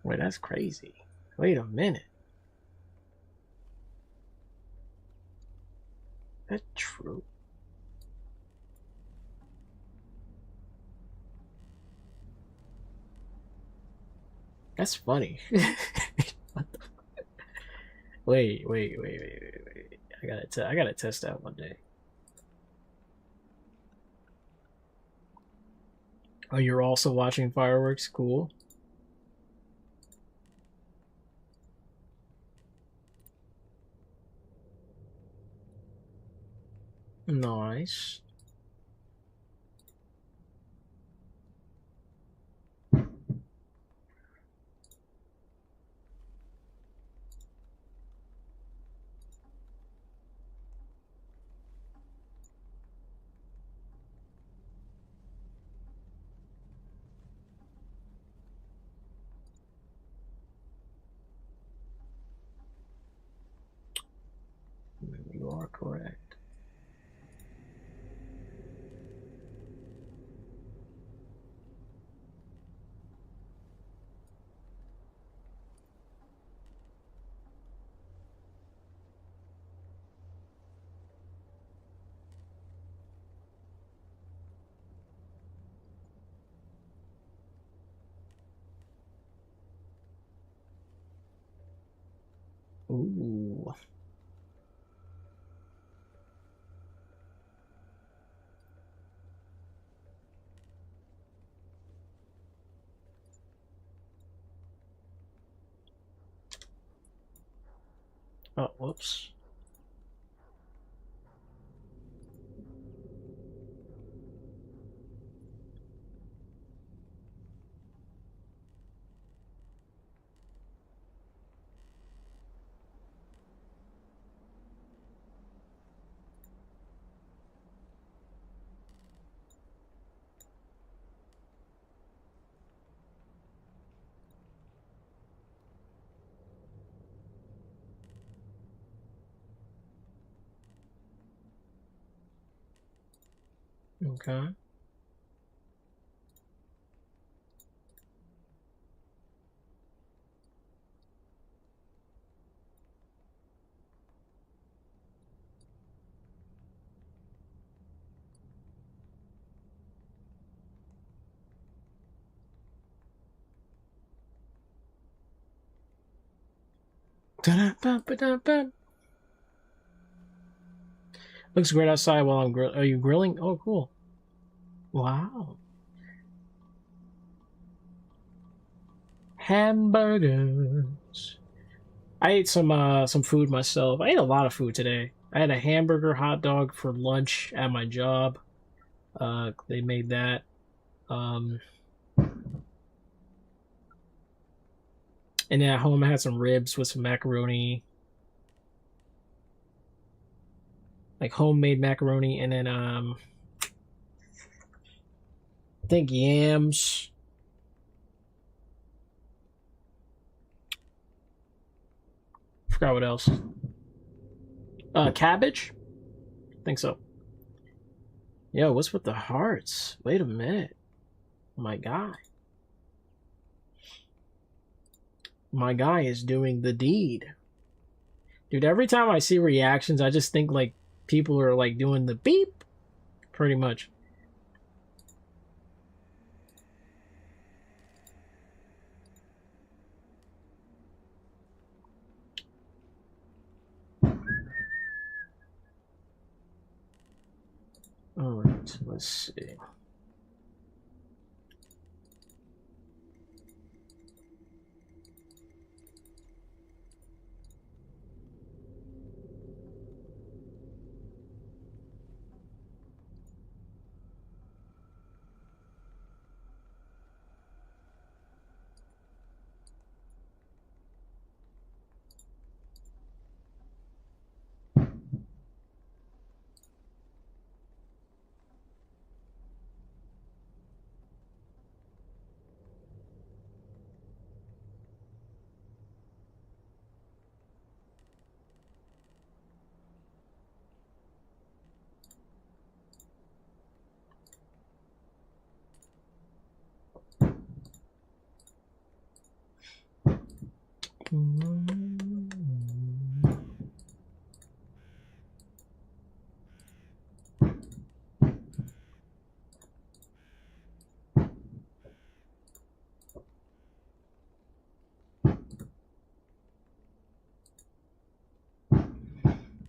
Wait, that's crazy. Wait a minute. That's true. That's funny. What the wait. I gotta test that one day. Oh, you're also watching fireworks? Cool. Nice. You are correct. Ooh. Oh, whoops. Okay. Looks great outside while I'm grilling. Are you grilling? Oh, cool. Wow. Hamburgers. I ate some food myself. I ate a lot of food today. I had a hamburger hot dog for lunch at my job. They made that. And then at home I had some ribs with some macaroni. Like homemade macaroni, and then I think yams. Forgot what else. Cabbage? I think so. Yo, what's with the hearts? Wait a minute. My guy. My guy is doing the deed. Dude, every time I see reactions, I just think like people are like doing the beep. Pretty much. Alright, let's see.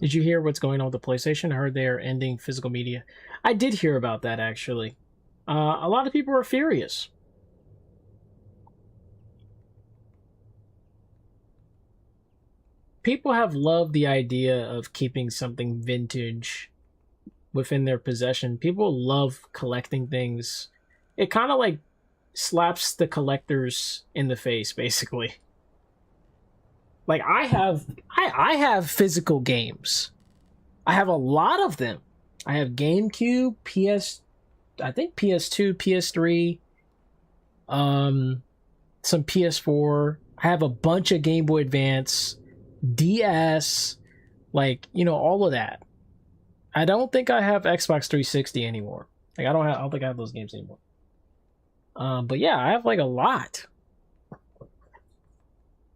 Did you hear what's going on with the PlayStation? I heard they are ending physical media. I did hear about that, actually. A lot of people are furious. People have loved the idea of keeping something vintage within their possession. People love collecting things. It kind of like slaps the collectors in the face, basically. Like I have physical games. I have a lot of them. I have GameCube, I think PS2, PS3, some PS4. I have a bunch of Game Boy Advance, DS, like, you know, all of that. I don't think I have Xbox 360 anymore. Like I don't think I have those games anymore. But yeah, I have like a lot.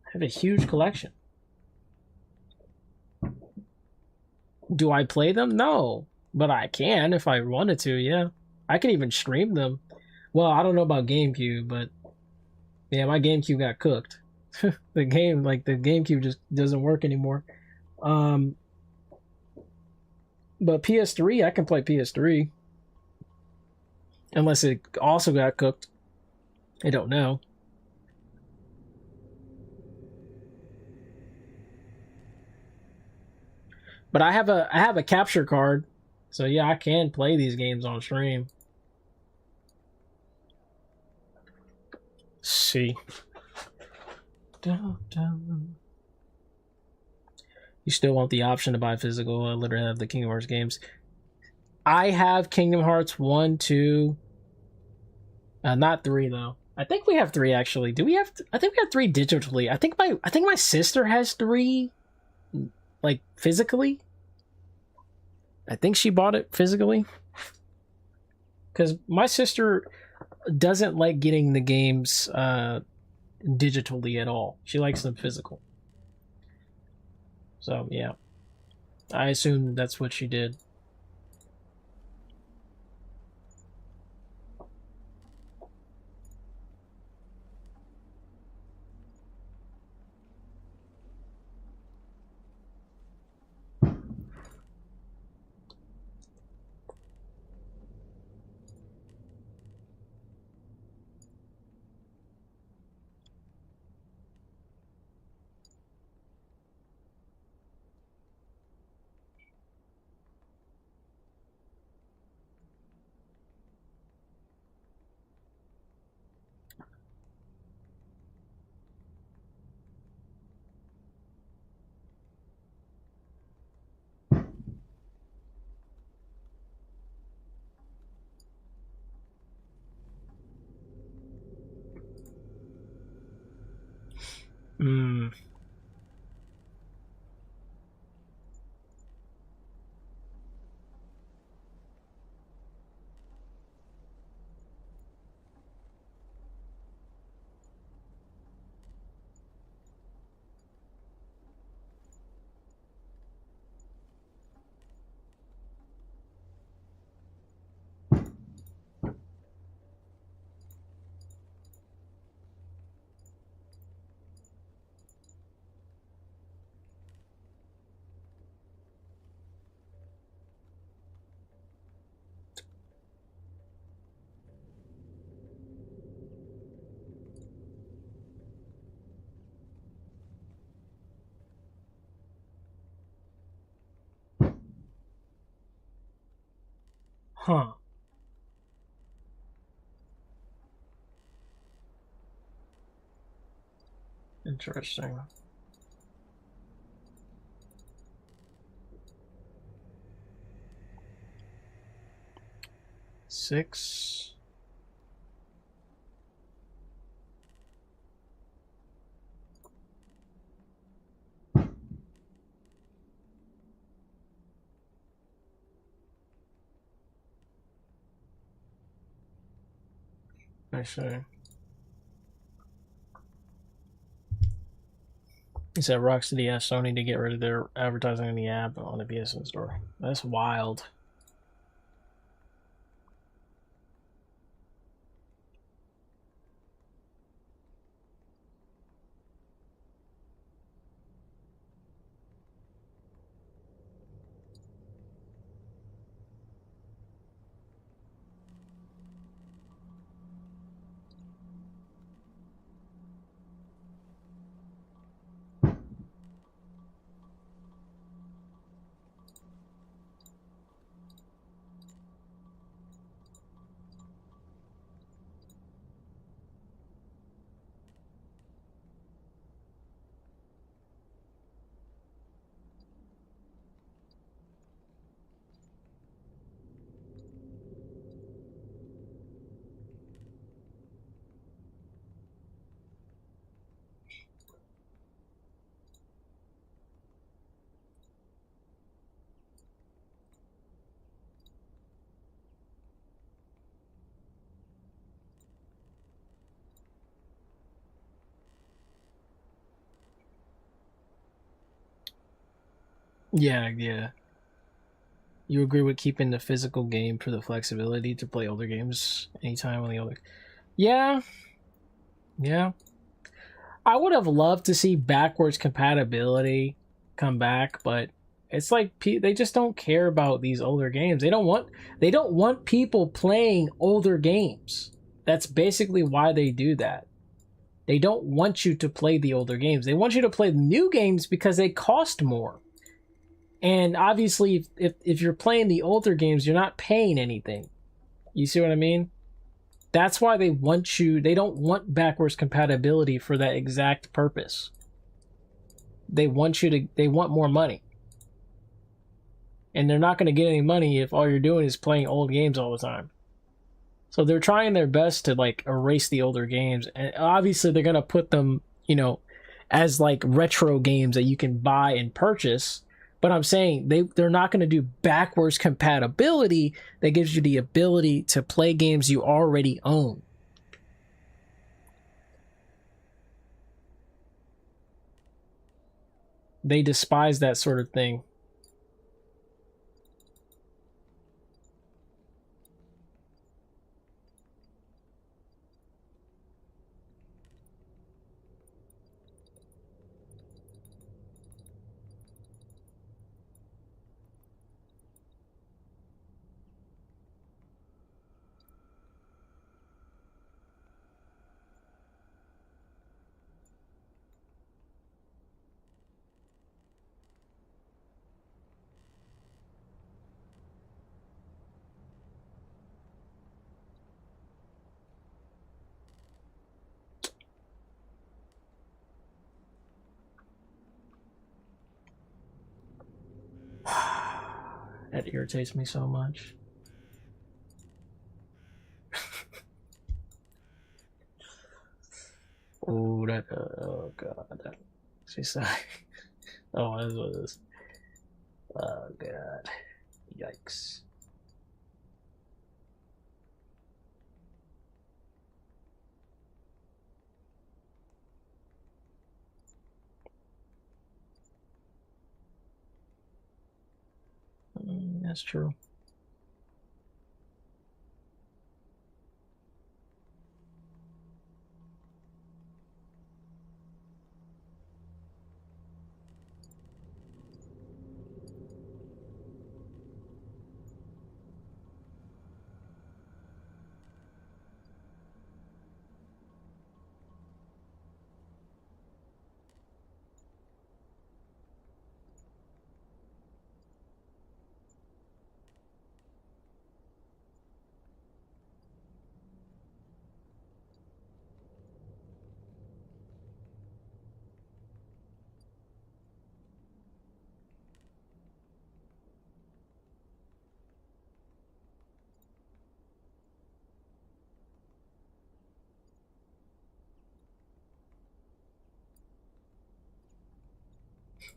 I have a huge collection. Do I play them? No. But I can if I wanted to, yeah. I can even stream them. Well, I don't know about GameCube, but yeah, my GameCube got cooked. The game, like the GameCube, just doesn't work anymore. But PS3, I can play PS3 unless it also got cooked. I don't know. But I have a capture card, so yeah, I can play these games on stream. Let's see. You still want the option to buy physical. I literally have the Kingdom Hearts games. I have Kingdom Hearts 1, 2. Not 3 though. I think we have 3 actually. Do we have I think we have 3 digitally. I think my sister has 3 like physically. I think she bought it physically. Cuz my sister doesn't like getting the games digitally at all. She likes them physical. So, yeah. I assume that's what she did. Hmm. Huh. Interesting. Six. I see. He said Rocksteady asked Sony to get rid of their advertising in the app on the PSN store. That's wild. Yeah, yeah. You agree with keeping the physical game for the flexibility to play older games anytime on the older. Yeah. Yeah. I would have loved to see backwards compatibility come back, but it's like they just don't care about these older games. They don't want people playing older games. That's basically why they do that. They don't want you to play the older games. They want you to play the new games because they cost more. And obviously, if you're playing the older games, you're not paying anything. You see what I mean? That's why they don't want backwards compatibility for that exact purpose. They want more money. And they're not going to get any money if all you're doing is playing old games all the time. So they're trying their best to like erase the older games. And obviously they're going to put them, as like retro games that you can buy and purchase. But I'm saying they're not going to do backwards compatibility that gives you the ability to play games you already own. They despise that sort of thing. That irritates me so much. Oh, oh god, she's like, oh, that's what it is. Oh god, yikes. That's true.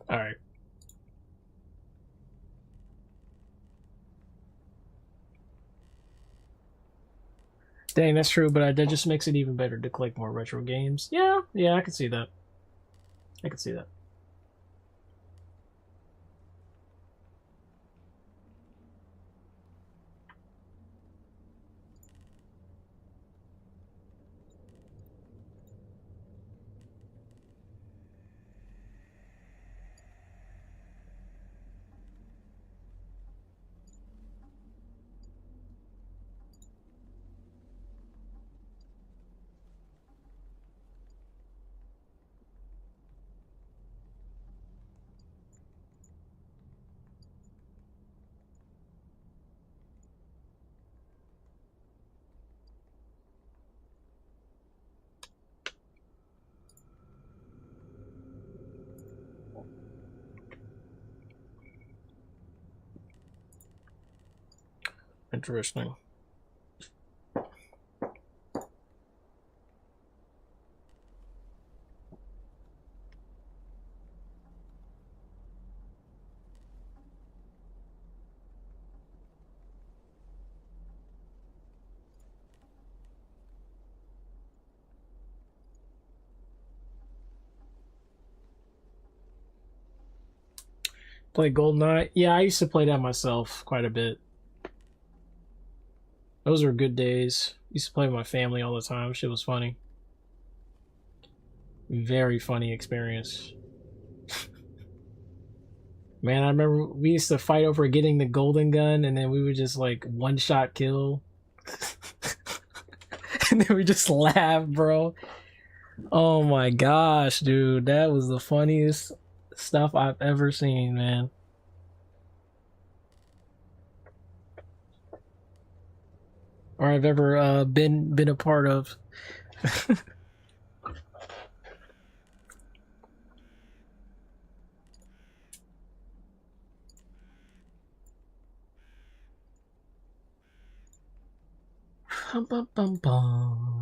All right. Dang, that's true, but that just makes it even better to collect more retro games. Yeah, I can see that. I can see that. Interesting. Play GoldenEye? Yeah, I used to play that myself quite a bit. Those were good days. Used to play with my family all the time. Shit was funny. Very funny experience. Man, I remember we used to fight over getting the golden gun, and then we would just like one shot kill. And then we just laugh, bro. Oh my gosh, dude. That was the funniest stuff I've ever seen, man. Or I've ever been a part of. Bum, bum, bum, bum.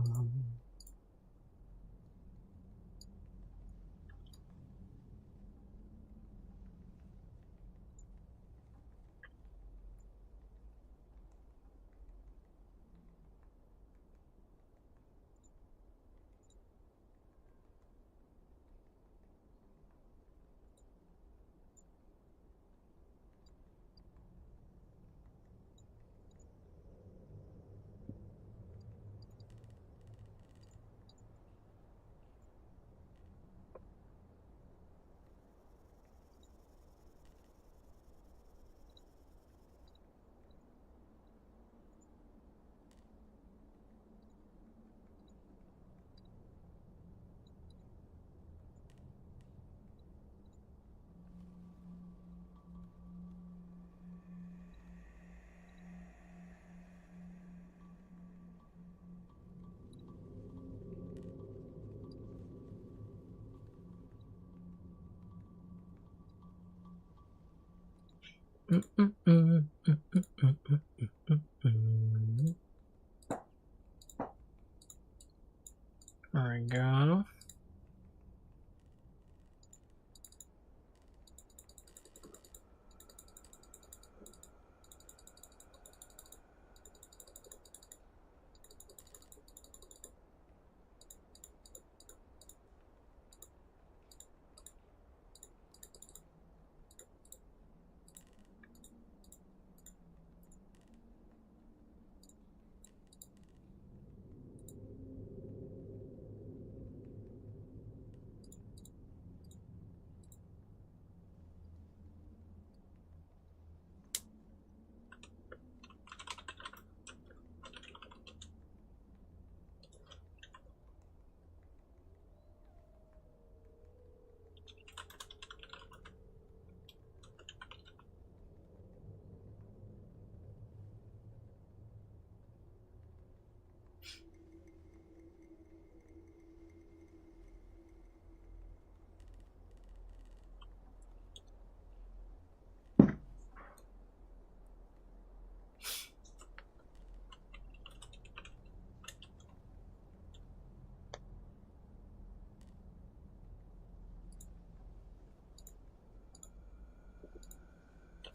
There we go.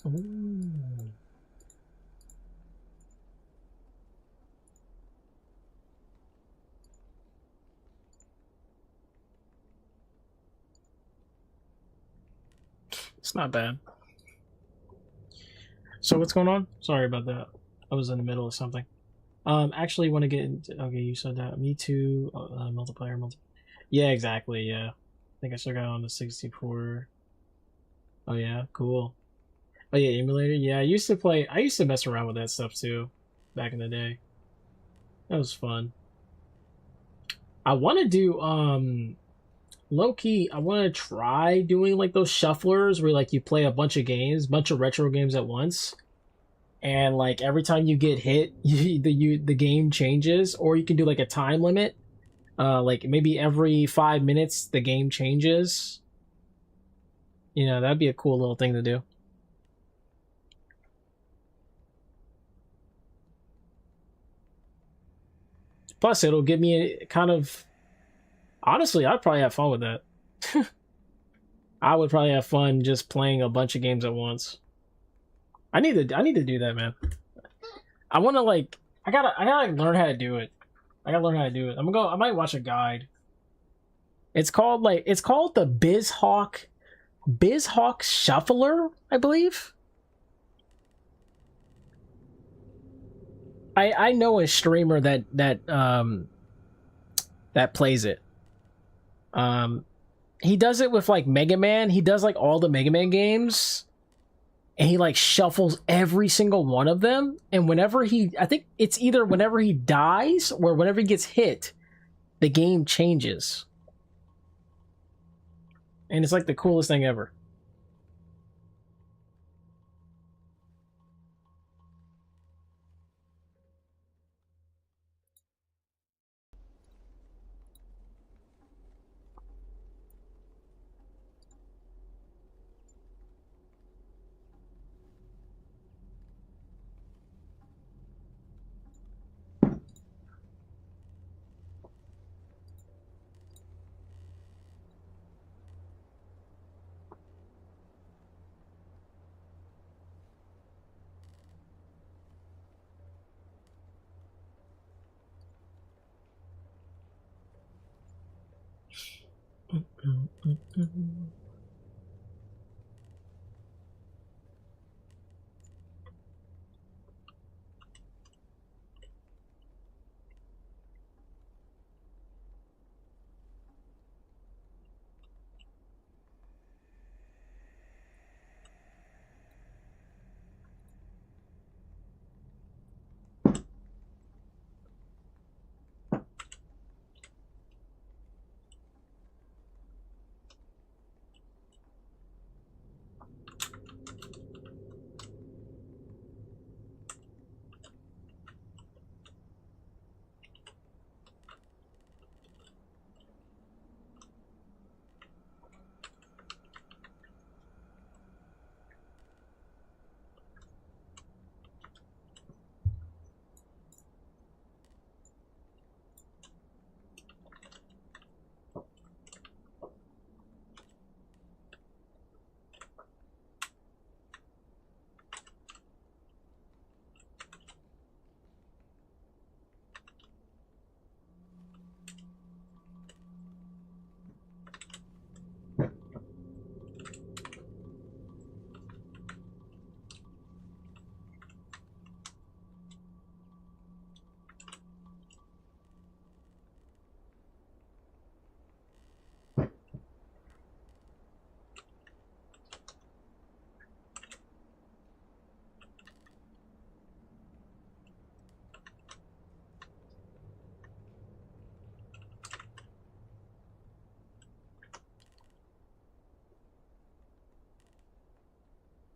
Ooh. It's not bad. So what's going on? Sorry about that. I was in the middle of something. Actually want to get into, okay, you said that. Me too. Multiplayer. Yeah, exactly. Yeah. I think I still got on the 64. Oh yeah, cool. Oh yeah, emulator. Yeah, I used to mess around with that stuff too back in the day. That was fun. I want to do low key, I want to try doing like those shufflers where like you play a bunch of games, bunch of retro games at once, and like every time you get hit, the game changes, or you can do like a time limit. Like maybe every 5 minutes the game changes. You know, that'd be a cool little thing to do. Plus, it'll give me a kind of. Honestly, I'd probably have fun with that. I would probably have fun just playing a bunch of games at once. I need to do that, man. I want to like I gotta learn how to do it. I gotta learn how to do it. I might watch a guide. It's called the BizHawk Shuffler, I believe. I know a streamer that plays it. He does it with like Mega Man. He does like all the Mega Man games, and he like shuffles every single one of them. And whenever I think it's either whenever he dies or whenever he gets hit, the game changes. And it's like the coolest thing ever.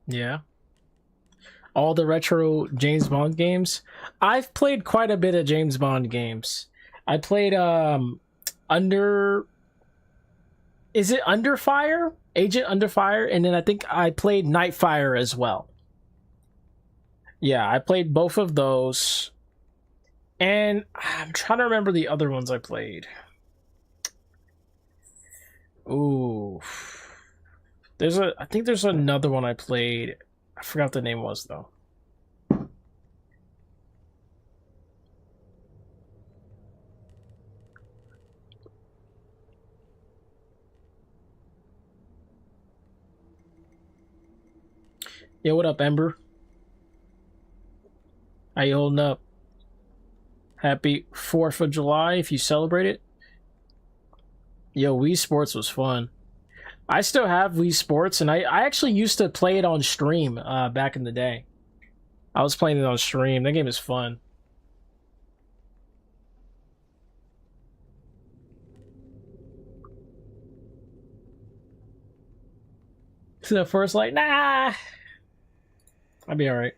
Yeah. All the retro James Bond games. I've played quite a bit of James Bond games. I played Under is it Under Fire? Agent Under Fire, and then I think I played Nightfire as well. Yeah, I played both of those. And I'm trying to remember the other ones I played. Ooh. I think there's another one I played. I forgot what the name was though. Yo, what up, Ember? How you holding up? Happy 4th of July if you celebrate it. Yo, Wii Sports was fun. I still have Wii Sports, and I actually used to play it on stream back in the day. I was playing it on stream. That game is fun. So the first, like, nah, I'll be all right.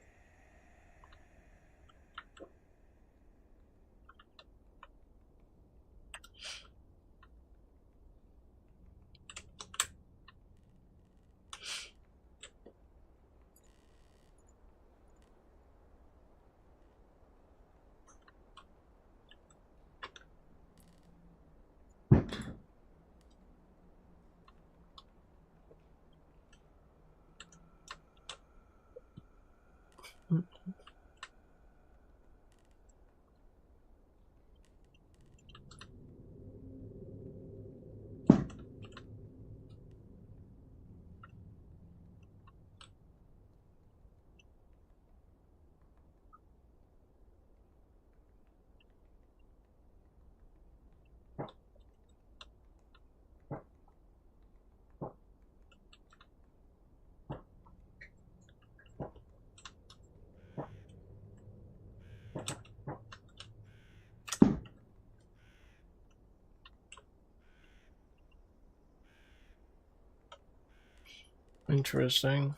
Interesting.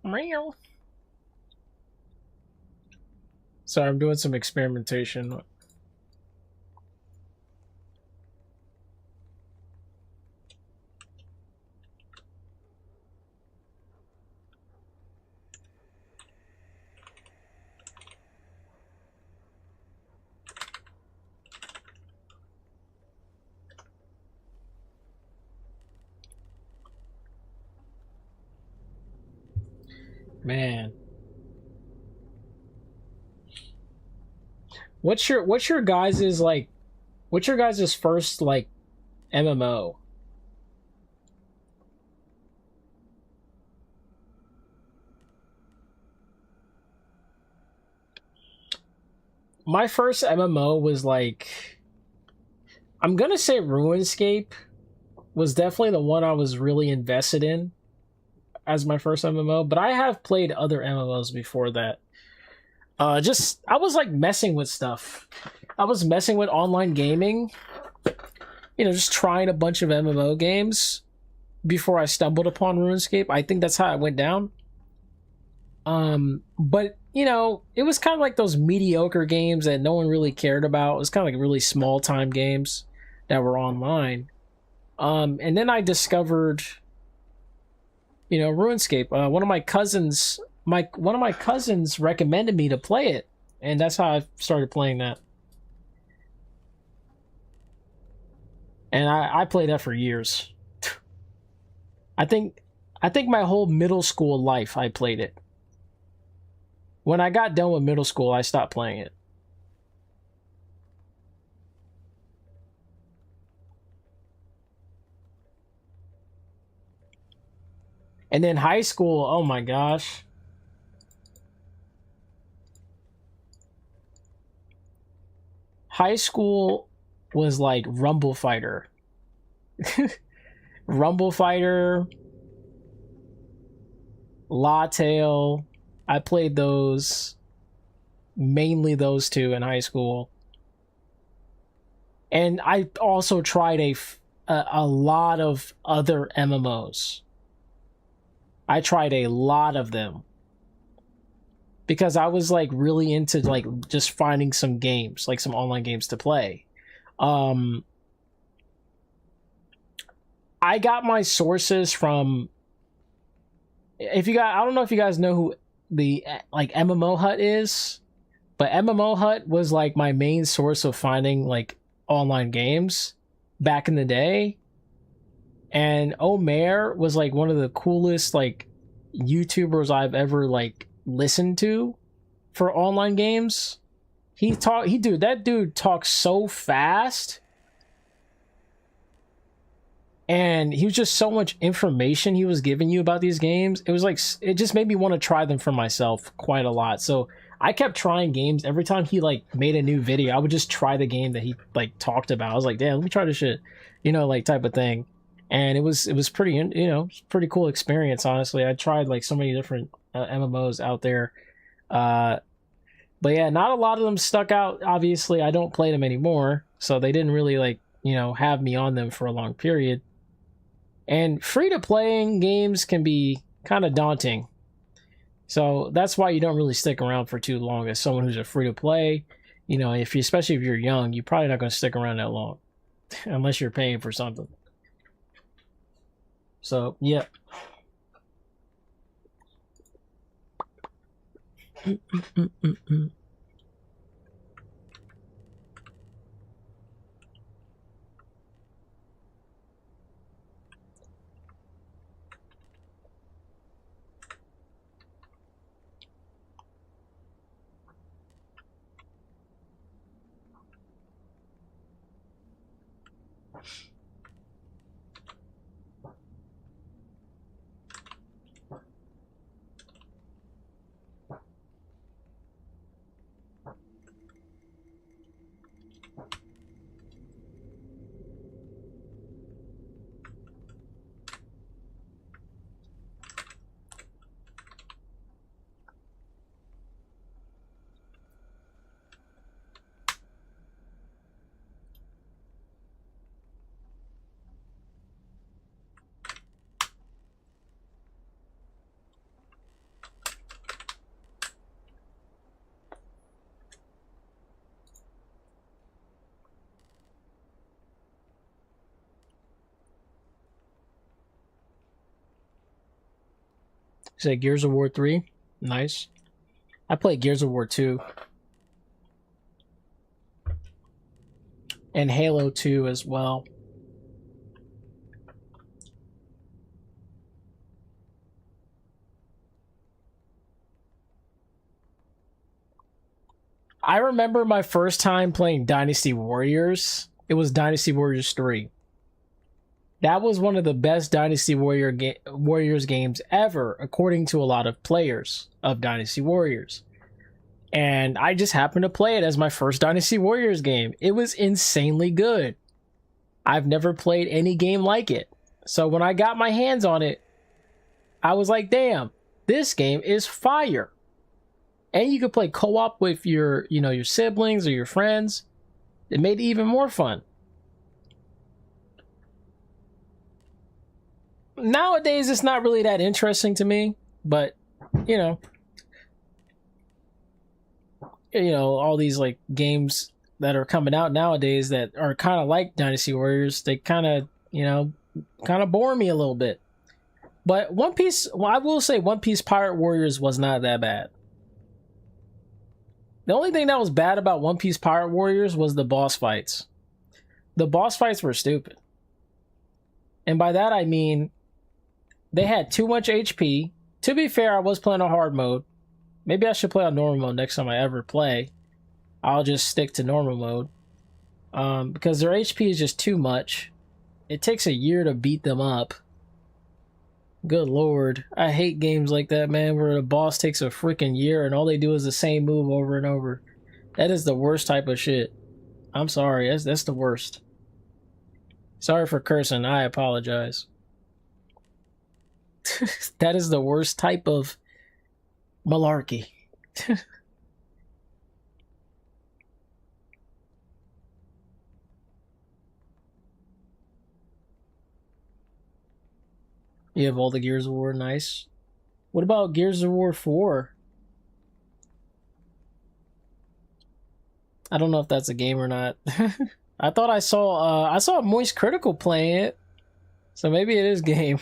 Meow. Sorry, I'm doing some experimentation. Man. What's your guys's like what's your guys's first like MMO? My first MMO was like, I'm gonna say RuneScape was definitely the one I was really invested in as my first MMO, but I have played other MMOs before that. Just I was like messing with stuff. I was messing with online gaming, just trying a bunch of MMO games before I stumbled upon RuneScape. I think that's how it went down. But it was kind of like those mediocre games that no one really cared about. It was kind of like really small time games that were online. And then I discovered, RuneScape. One of my cousins recommended me to play it, and that's how I started playing that. And I played that for years. I think my whole middle school life I played it. When I got done with middle school, I stopped playing it. And then high school, oh my gosh. High school was like Rumble Fighter. Rumble Fighter, Lawtail. I played those, mainly those two in high school. And I also tried a lot of other MMOs. I tried a lot of them because I was like really into like just finding some games, like some online games to play. I got my sources from, I don't know if you guys know who the like MMO Hut is, but MMO Hut was like my main source of finding like online games back in the day. And Omer was like one of the coolest like YouTubers I've ever like listened to for online games. That dude talks so fast. And he was just so much information he was giving you about these games. It was like, it just made me want to try them for myself quite a lot. So I kept trying games. Every time he like made a new video, I would just try the game that he like talked about. I was like, damn, let me try this shit, like type of thing. And it was pretty, pretty cool experience. Honestly, I tried like so many different MMOs out there. But yeah, not a lot of them stuck out. Obviously, I don't play them anymore, so they didn't really like have me on them for a long period. And free-to-playing games can be kind of daunting. So that's why you don't really stick around for too long as someone who's a free-to-play. Especially if you're young, you're probably not going to stick around that long unless you're paying for something. So, yeah. Say Gears of War 3. Nice. I played Gears of War 2. And Halo 2 as well. I remember my first time playing Dynasty Warriors. It was Dynasty Warriors 3. That was one of the best Dynasty Warriors games ever, according to a lot of players of Dynasty Warriors. And I just happened to play it as my first Dynasty Warriors game. It was insanely good. I've never played any game like it. So when I got my hands on it, I was like, damn, this game is fire. And you could play co-op with your siblings or your friends. It made it even more fun. Nowadays, it's not really that interesting to me, but all these like games that are coming out nowadays that are kind of like Dynasty Warriors, they kind of bore me a little bit. But One Piece, I will say One Piece Pirate Warriors was not that bad. The only thing that was bad about One Piece Pirate Warriors was the boss fights. The boss fights were stupid. And by that I mean they had too much HP. To be fair, I was playing on hard mode. Maybe I should play on normal mode next time I ever play. I'll just stick to normal mode. Because their HP is just too much. It takes a year to beat them up. Good lord. I hate games like that, man, where the boss takes a freaking year and all they do is the same move over and over. That is the worst type of shit. I'm sorry. That's the worst. Sorry for cursing. I apologize. That is the worst type of malarkey. You have all the Gears of War, nice. What about Gears of War 4? I don't know if that's a game or not. I thought I saw Moist Critical playing it. So maybe it is game.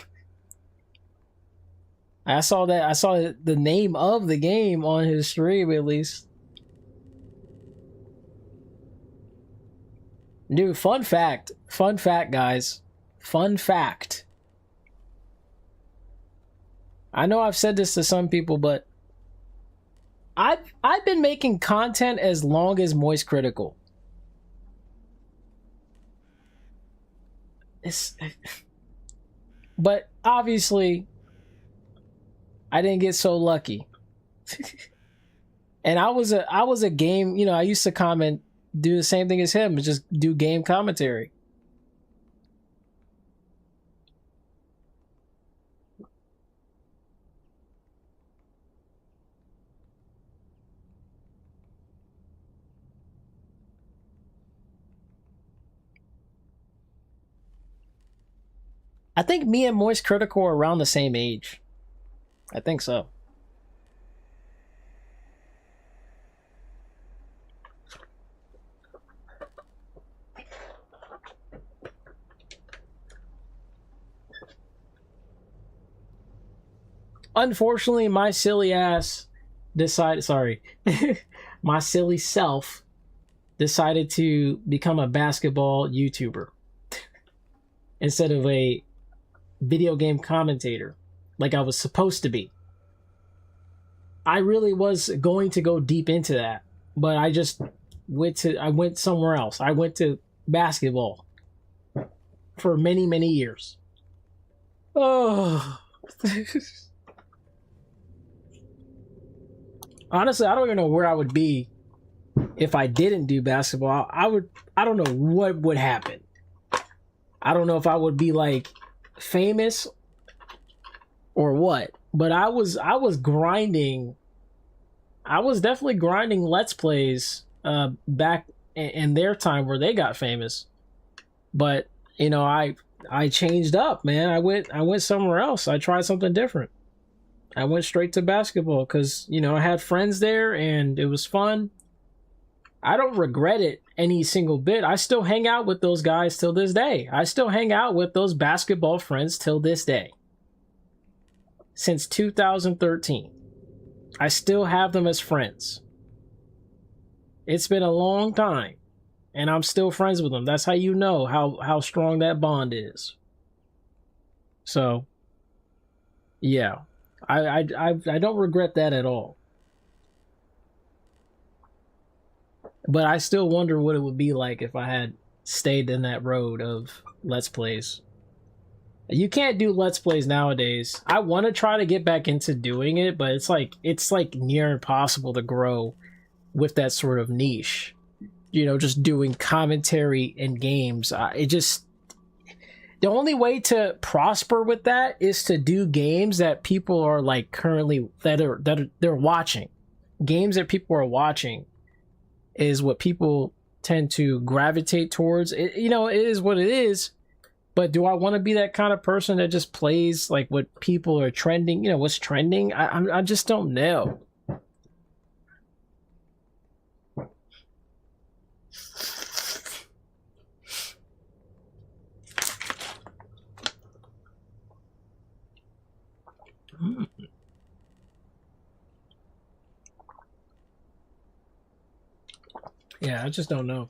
I saw the name of the game on his stream at least. Dude, fun fact guys. Fun fact. I know I've said this to some people, but I've been making content as long as Moist Critical. But obviously I didn't get so lucky. And I was a game, I used to do the same thing as him, just do game commentary. I think me and Moist Critical are around the same age. I think so. Unfortunately, my silly ass decided, sorry, my silly self decided to become a basketball YouTuber instead of a video game commentator like I was supposed to be. I really was going to go deep into that, but I just went somewhere else. I went to basketball for many, many years. Oh. Honestly, I don't even know where I would be if I didn't do basketball. I don't know what would happen. I don't know if I would be like famous or what, but I was grinding. I was definitely grinding Let's Plays back in their time where they got famous. But, you know, I changed up, man. I went somewhere else. I tried something different. I went straight to basketball because, you know, I had friends there and it was fun. I don't regret it any single bit. I still hang out with those guys till this day. I still hang out with those basketball friends till this day. Since 2013. I still have them as friends. It's been a long time and I'm still friends with them. That's how you know how strong that bond is. So, yeah. I don't regret that at all. But I still wonder what it would be like if I had stayed in that road of Let's Plays. You can't do Let's Plays nowadays. I want to try to get back into doing it, but it's like near impossible to grow with that sort of niche. You know, just doing commentary in games. The only way to prosper with that is to do games that people are like currently they're watching. Games that people are watching is what people tend to gravitate towards. You know, it is what it is. But do I want to be that kind of person that just plays like what people are trending? You know, what's trending? I just don't know. Yeah, I just don't know.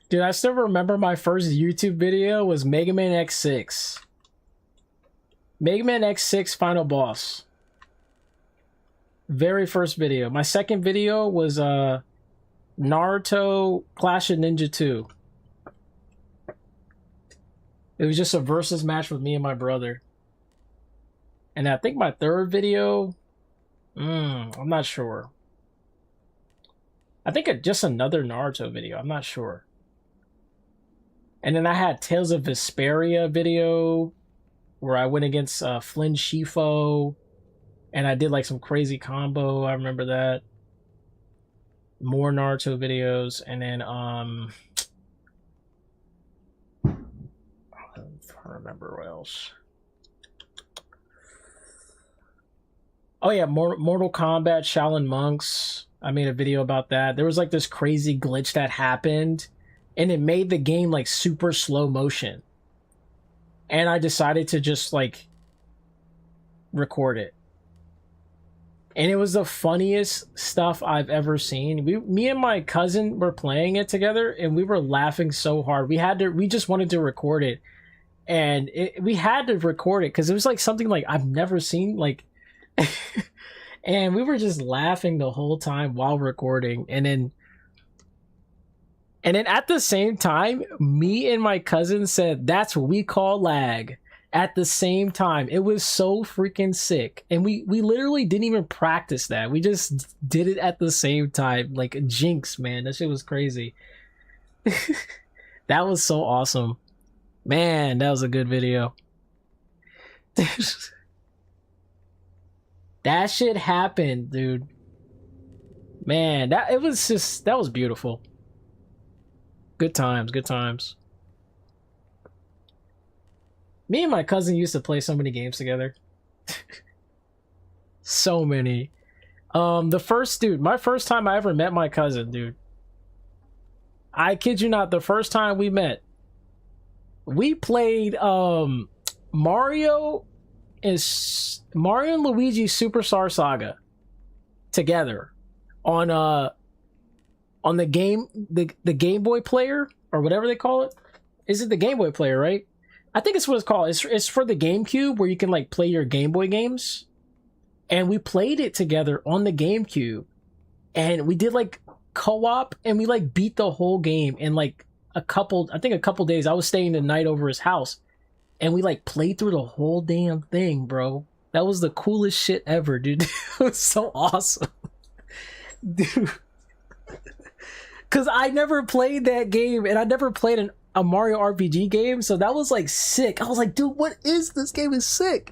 Dude, I still remember my first YouTube video was Mega Man X6. Mega Man X6 Final Boss. Very first video. My second video was Naruto Clash of Ninja 2. It was just a versus match with me and my brother. And I think my third video, I'm not sure. I think just another Naruto video. I'm not sure. And then I had Tales of Vesperia video where I went against Flynn Shifo and I did like some crazy combo. I remember that. More Naruto videos, and then I'm trying to remember what else. Oh yeah, Mortal Kombat Shaolin Monks. I made a video about that. There was like this crazy glitch that happened and it made the game like super slow motion. And I decided to just like record it. And it was the funniest stuff I've ever seen. Me and my cousin were playing it together and we were laughing so hard. We just wanted to record it. And we had to record it because it was like something like I've never seen, like and we were just laughing the whole time while recording. And then at the same time, me and my cousin said, "That's what we call lag." At the same time. It was so freaking sick. And we literally didn't even practice that. We just did it at the same time. Like Jinx, man. That shit was crazy. That was so awesome. Man, that was a good video. That shit happened, dude. Man, that was beautiful. Good times, good times. Me and my cousin used to play so many games together. So many. My first time I ever met my cousin, dude. I kid you not, the first time we met, we played Mario and Luigi Superstar Saga together on the Game Boy player or whatever they call it. Is it the Game Boy player, right? I think it's what it's called. It's for the GameCube where you can like play your Game Boy games. And we played it together on the GameCube. And we did like co-op and we like beat the whole game in like a couple days. I was staying the night over his house. And we like played through the whole damn thing, bro. That was the coolest shit ever, dude. It was so awesome. Dude. Cause I never played that game and I never played a Mario RPG game, so that was like sick. I was like, dude, what is this? Game is sick.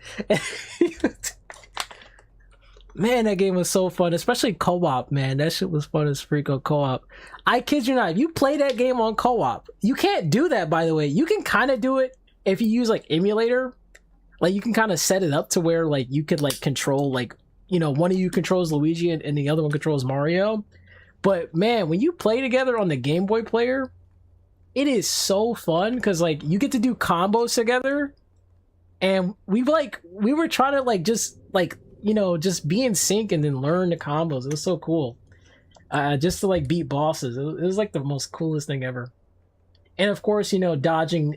Man, that game was so fun, especially co-op, man. That shit was fun as freak on co-op. I kid you not, if you play that game on co-op, you can't do that, by the way. You can kind of do it if you use like emulator. Like you can kind of set it up to where like you could like control like, you know, one of you controls Luigi and the other one controls Mario. But man, when you play together on the Game Boy player, it is so fun because like you get to do combos together, and we were trying to like just like, you know, just be in sync and then learn the combos. It was so cool. Just to like beat bosses. It was like the most coolest thing ever. And of course, you know, dodging,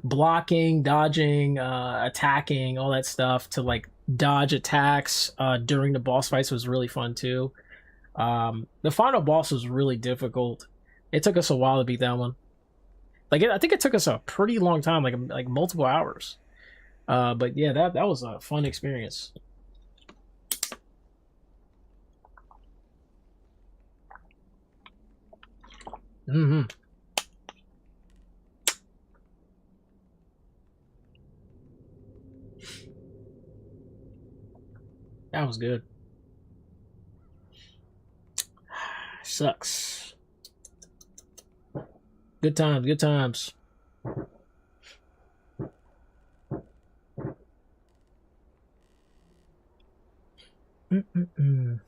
blocking, dodging, attacking, all that stuff to like dodge attacks during the boss fights was really fun too. The final boss was really difficult. It took us a while to beat that one. I think it took us a pretty long time, like multiple hours. But yeah, that was a fun experience. Mm-hmm. That was good. Sucks. Good times, good times. Man,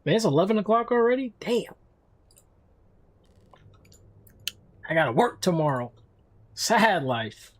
it's 11 o'clock already? Damn. I gotta work tomorrow. Sad life.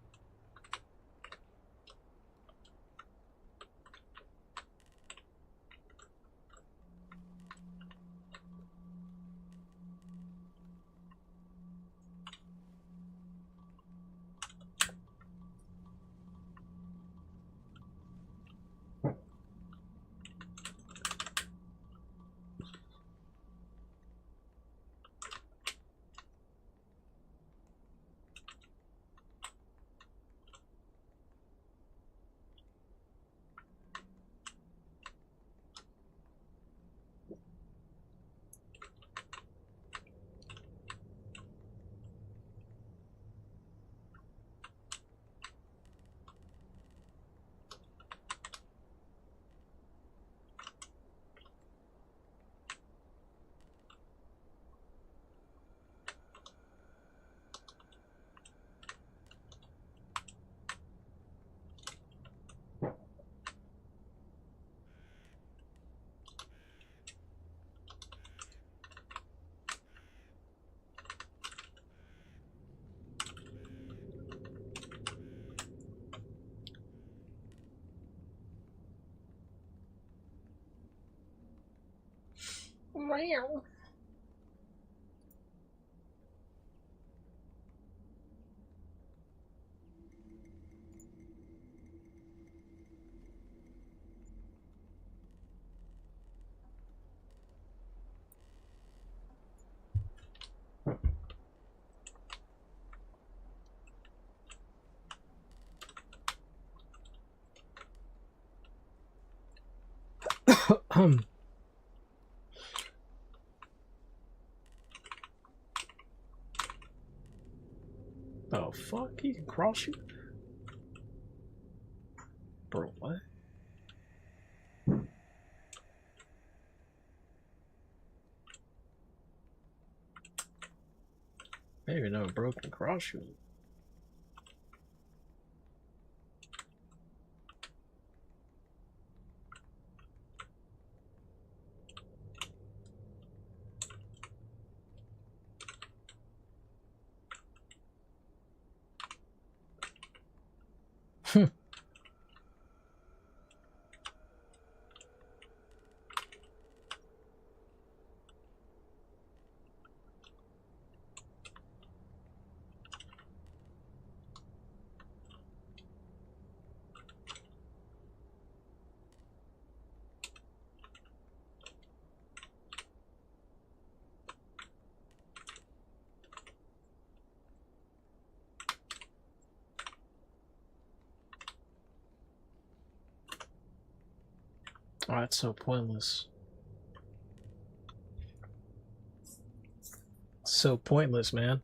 Oh fuck, he can cross you? Bro, what? I didn't even know bro can cross you. Oh, that's so pointless. So pointless, man.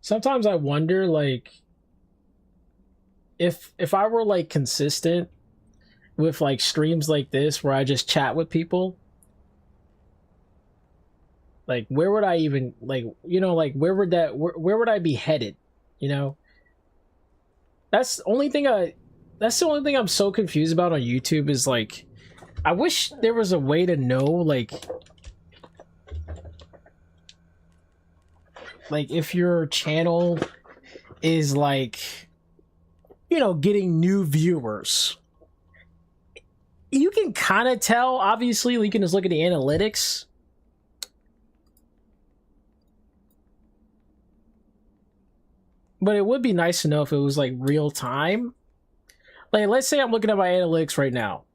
Sometimes I wonder, like, if I were like consistent with like streams like this where I just chat with people, like where would I even like, you know, like where would I be headed, you know? That's the only thing I'm so confused about on YouTube is like I wish there was a way to know like if your channel is like, you know, getting new viewers. You can kind of tell, obviously, you can just look at the analytics. But it would be nice to know if it was like real time. Like, let's say I'm looking at my analytics right now.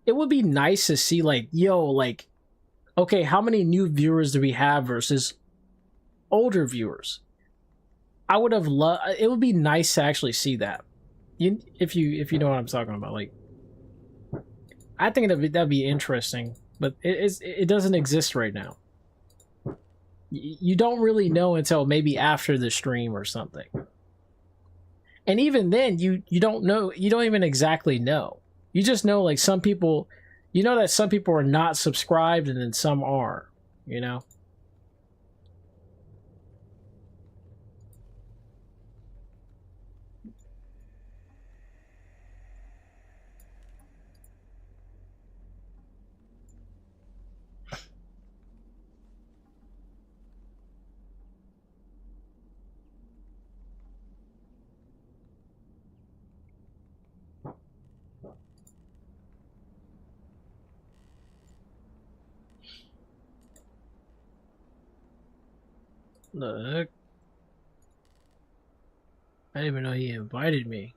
It would be nice to see like, yo, like, okay, how many new viewers do we have versus older viewers? I would have loved, it would be nice to actually see that. If you know what I'm talking about, like, I think that'd be interesting, but it doesn't exist right now. You don't really know until maybe after the stream or something. And even then, you don't know, you don't even exactly know. You just know like some people, you know that some people are not subscribed and then some are, you know? Look. I didn't even know he invited me.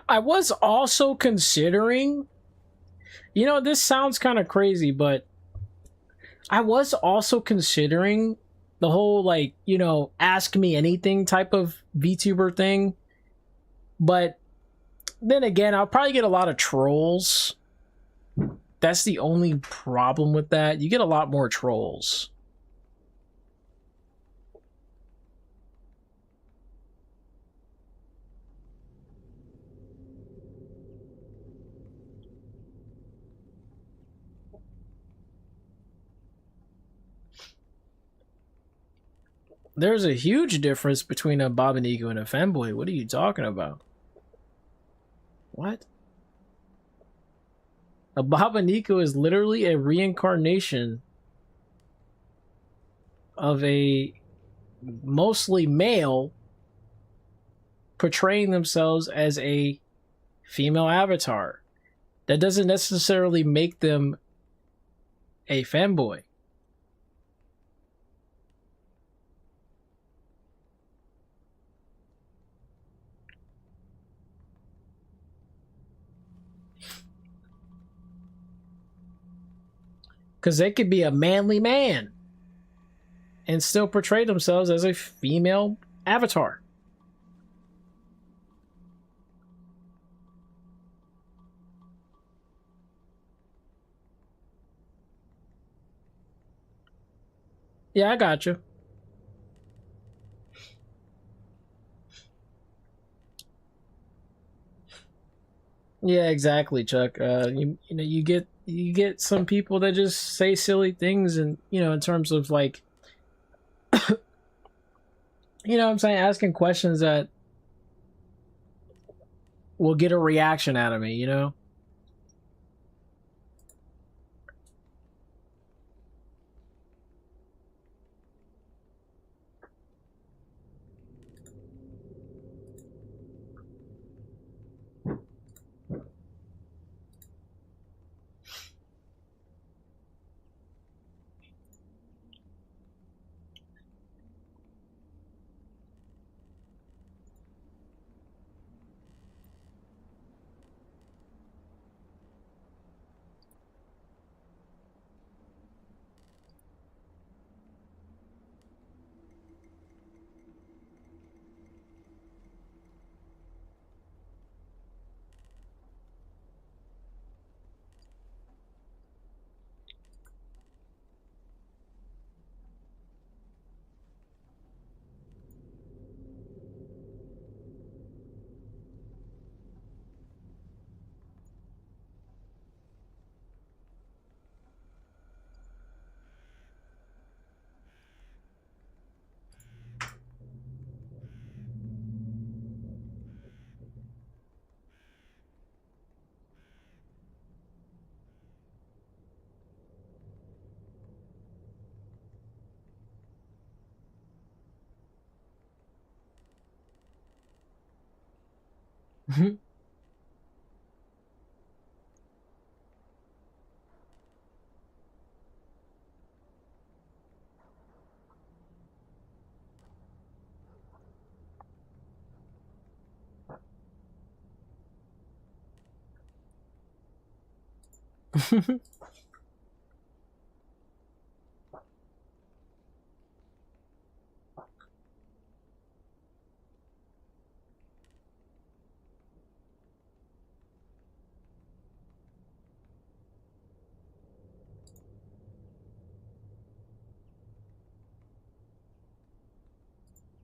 I was also considering You know, this sounds kind of crazy, but I was also considering the whole, like, you know, ask me anything type of VTuber thing. But then again, I'll probably get a lot of trolls. That's the only problem with that. You get a lot more trolls. There's a huge difference between a Babiniku and a Femboy. What are you talking about? What? A Babiniku is literally a reincarnation of a mostly male portraying themselves as a female avatar. That doesn't necessarily make them a femboy. Because they could be a manly man and still portray themselves as a female avatar. Yeah, I got you. Yeah, exactly, Chuck. You know, you get some people that just say silly things, and you know, in terms of like, you know, what I'm saying, asking questions that will get a reaction out of me. You know.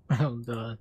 I'm done.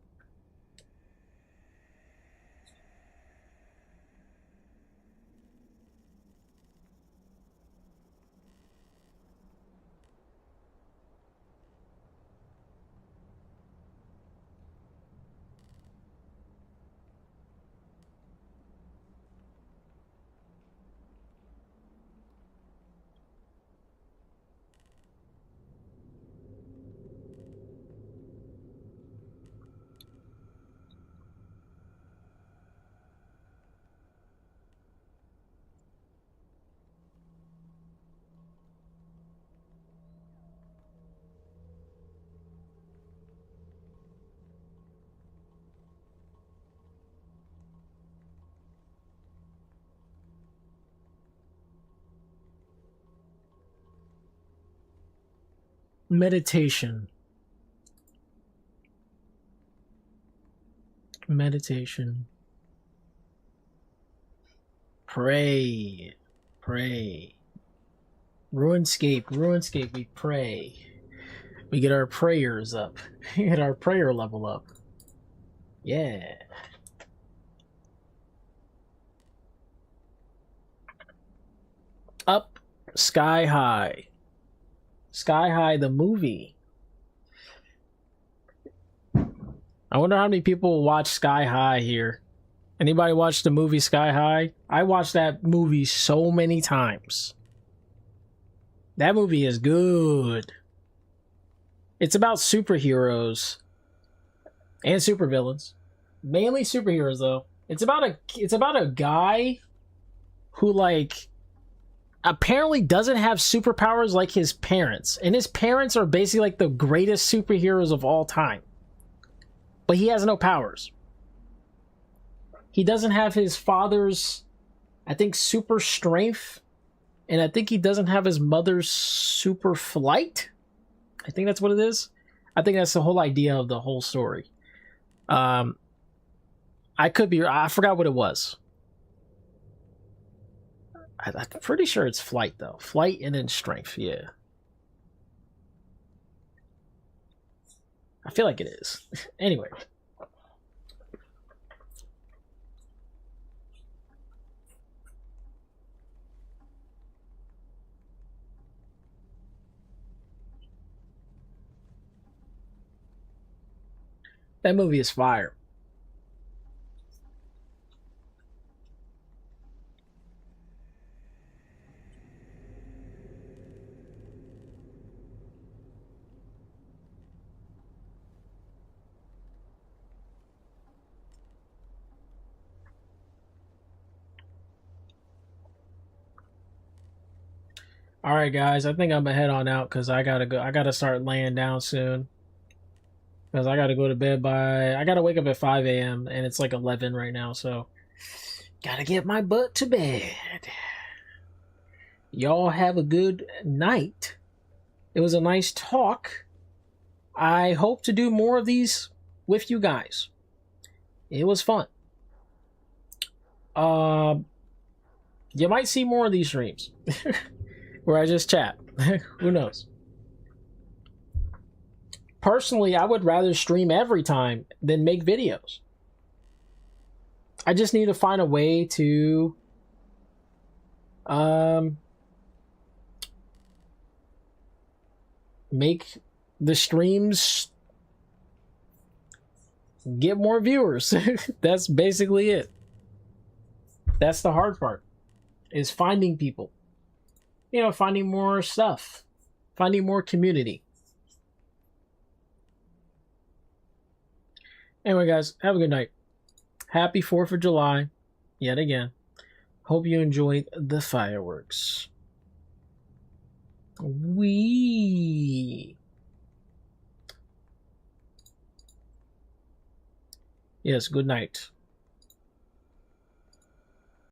Meditation. Meditation. Pray. Pray. RuneScape, we pray. We get our prayers up. We get our prayer level up. Yeah. Up Sky High. Sky High, the movie. I wonder how many people watch Sky High here. Anybody watch the movie Sky High? I watched that movie so many times. That movie is good. It's about superheroes and supervillains. Mainly superheroes though. It's about a guy who like apparently doesn't have superpowers like his parents. And his parents are basically like the greatest superheroes of all time. But he has no powers. He doesn't have his father's, I think, super strength. And I think he doesn't have his mother's super flight. I think that's what it is. I think that's the whole idea of the whole story. I forgot what it was. I'm pretty sure it's flight, though. Flight and then strength, yeah. I feel like it is. Anyway. That movie is fire. All right, guys. I think I'm gonna head on out because I gotta go. I gotta start laying down soon. Because I gotta go to bed I gotta wake up at 5 a.m. and it's like 11 right now, so gotta get my butt to bed. Y'all have a good night. It was a nice talk. I hope to do more of these with you guys. It was fun. You might see more of these streams where I just chat. Who knows? Personally, I would rather stream every time than make videos. I just need to find a way to make the streams get more viewers. That's basically it. That's the hard part, is finding people. You know, finding more stuff. Finding more community. Anyway, guys, have a good night. Happy 4th of July, yet again. Hope you enjoyed the fireworks. Yes, good night.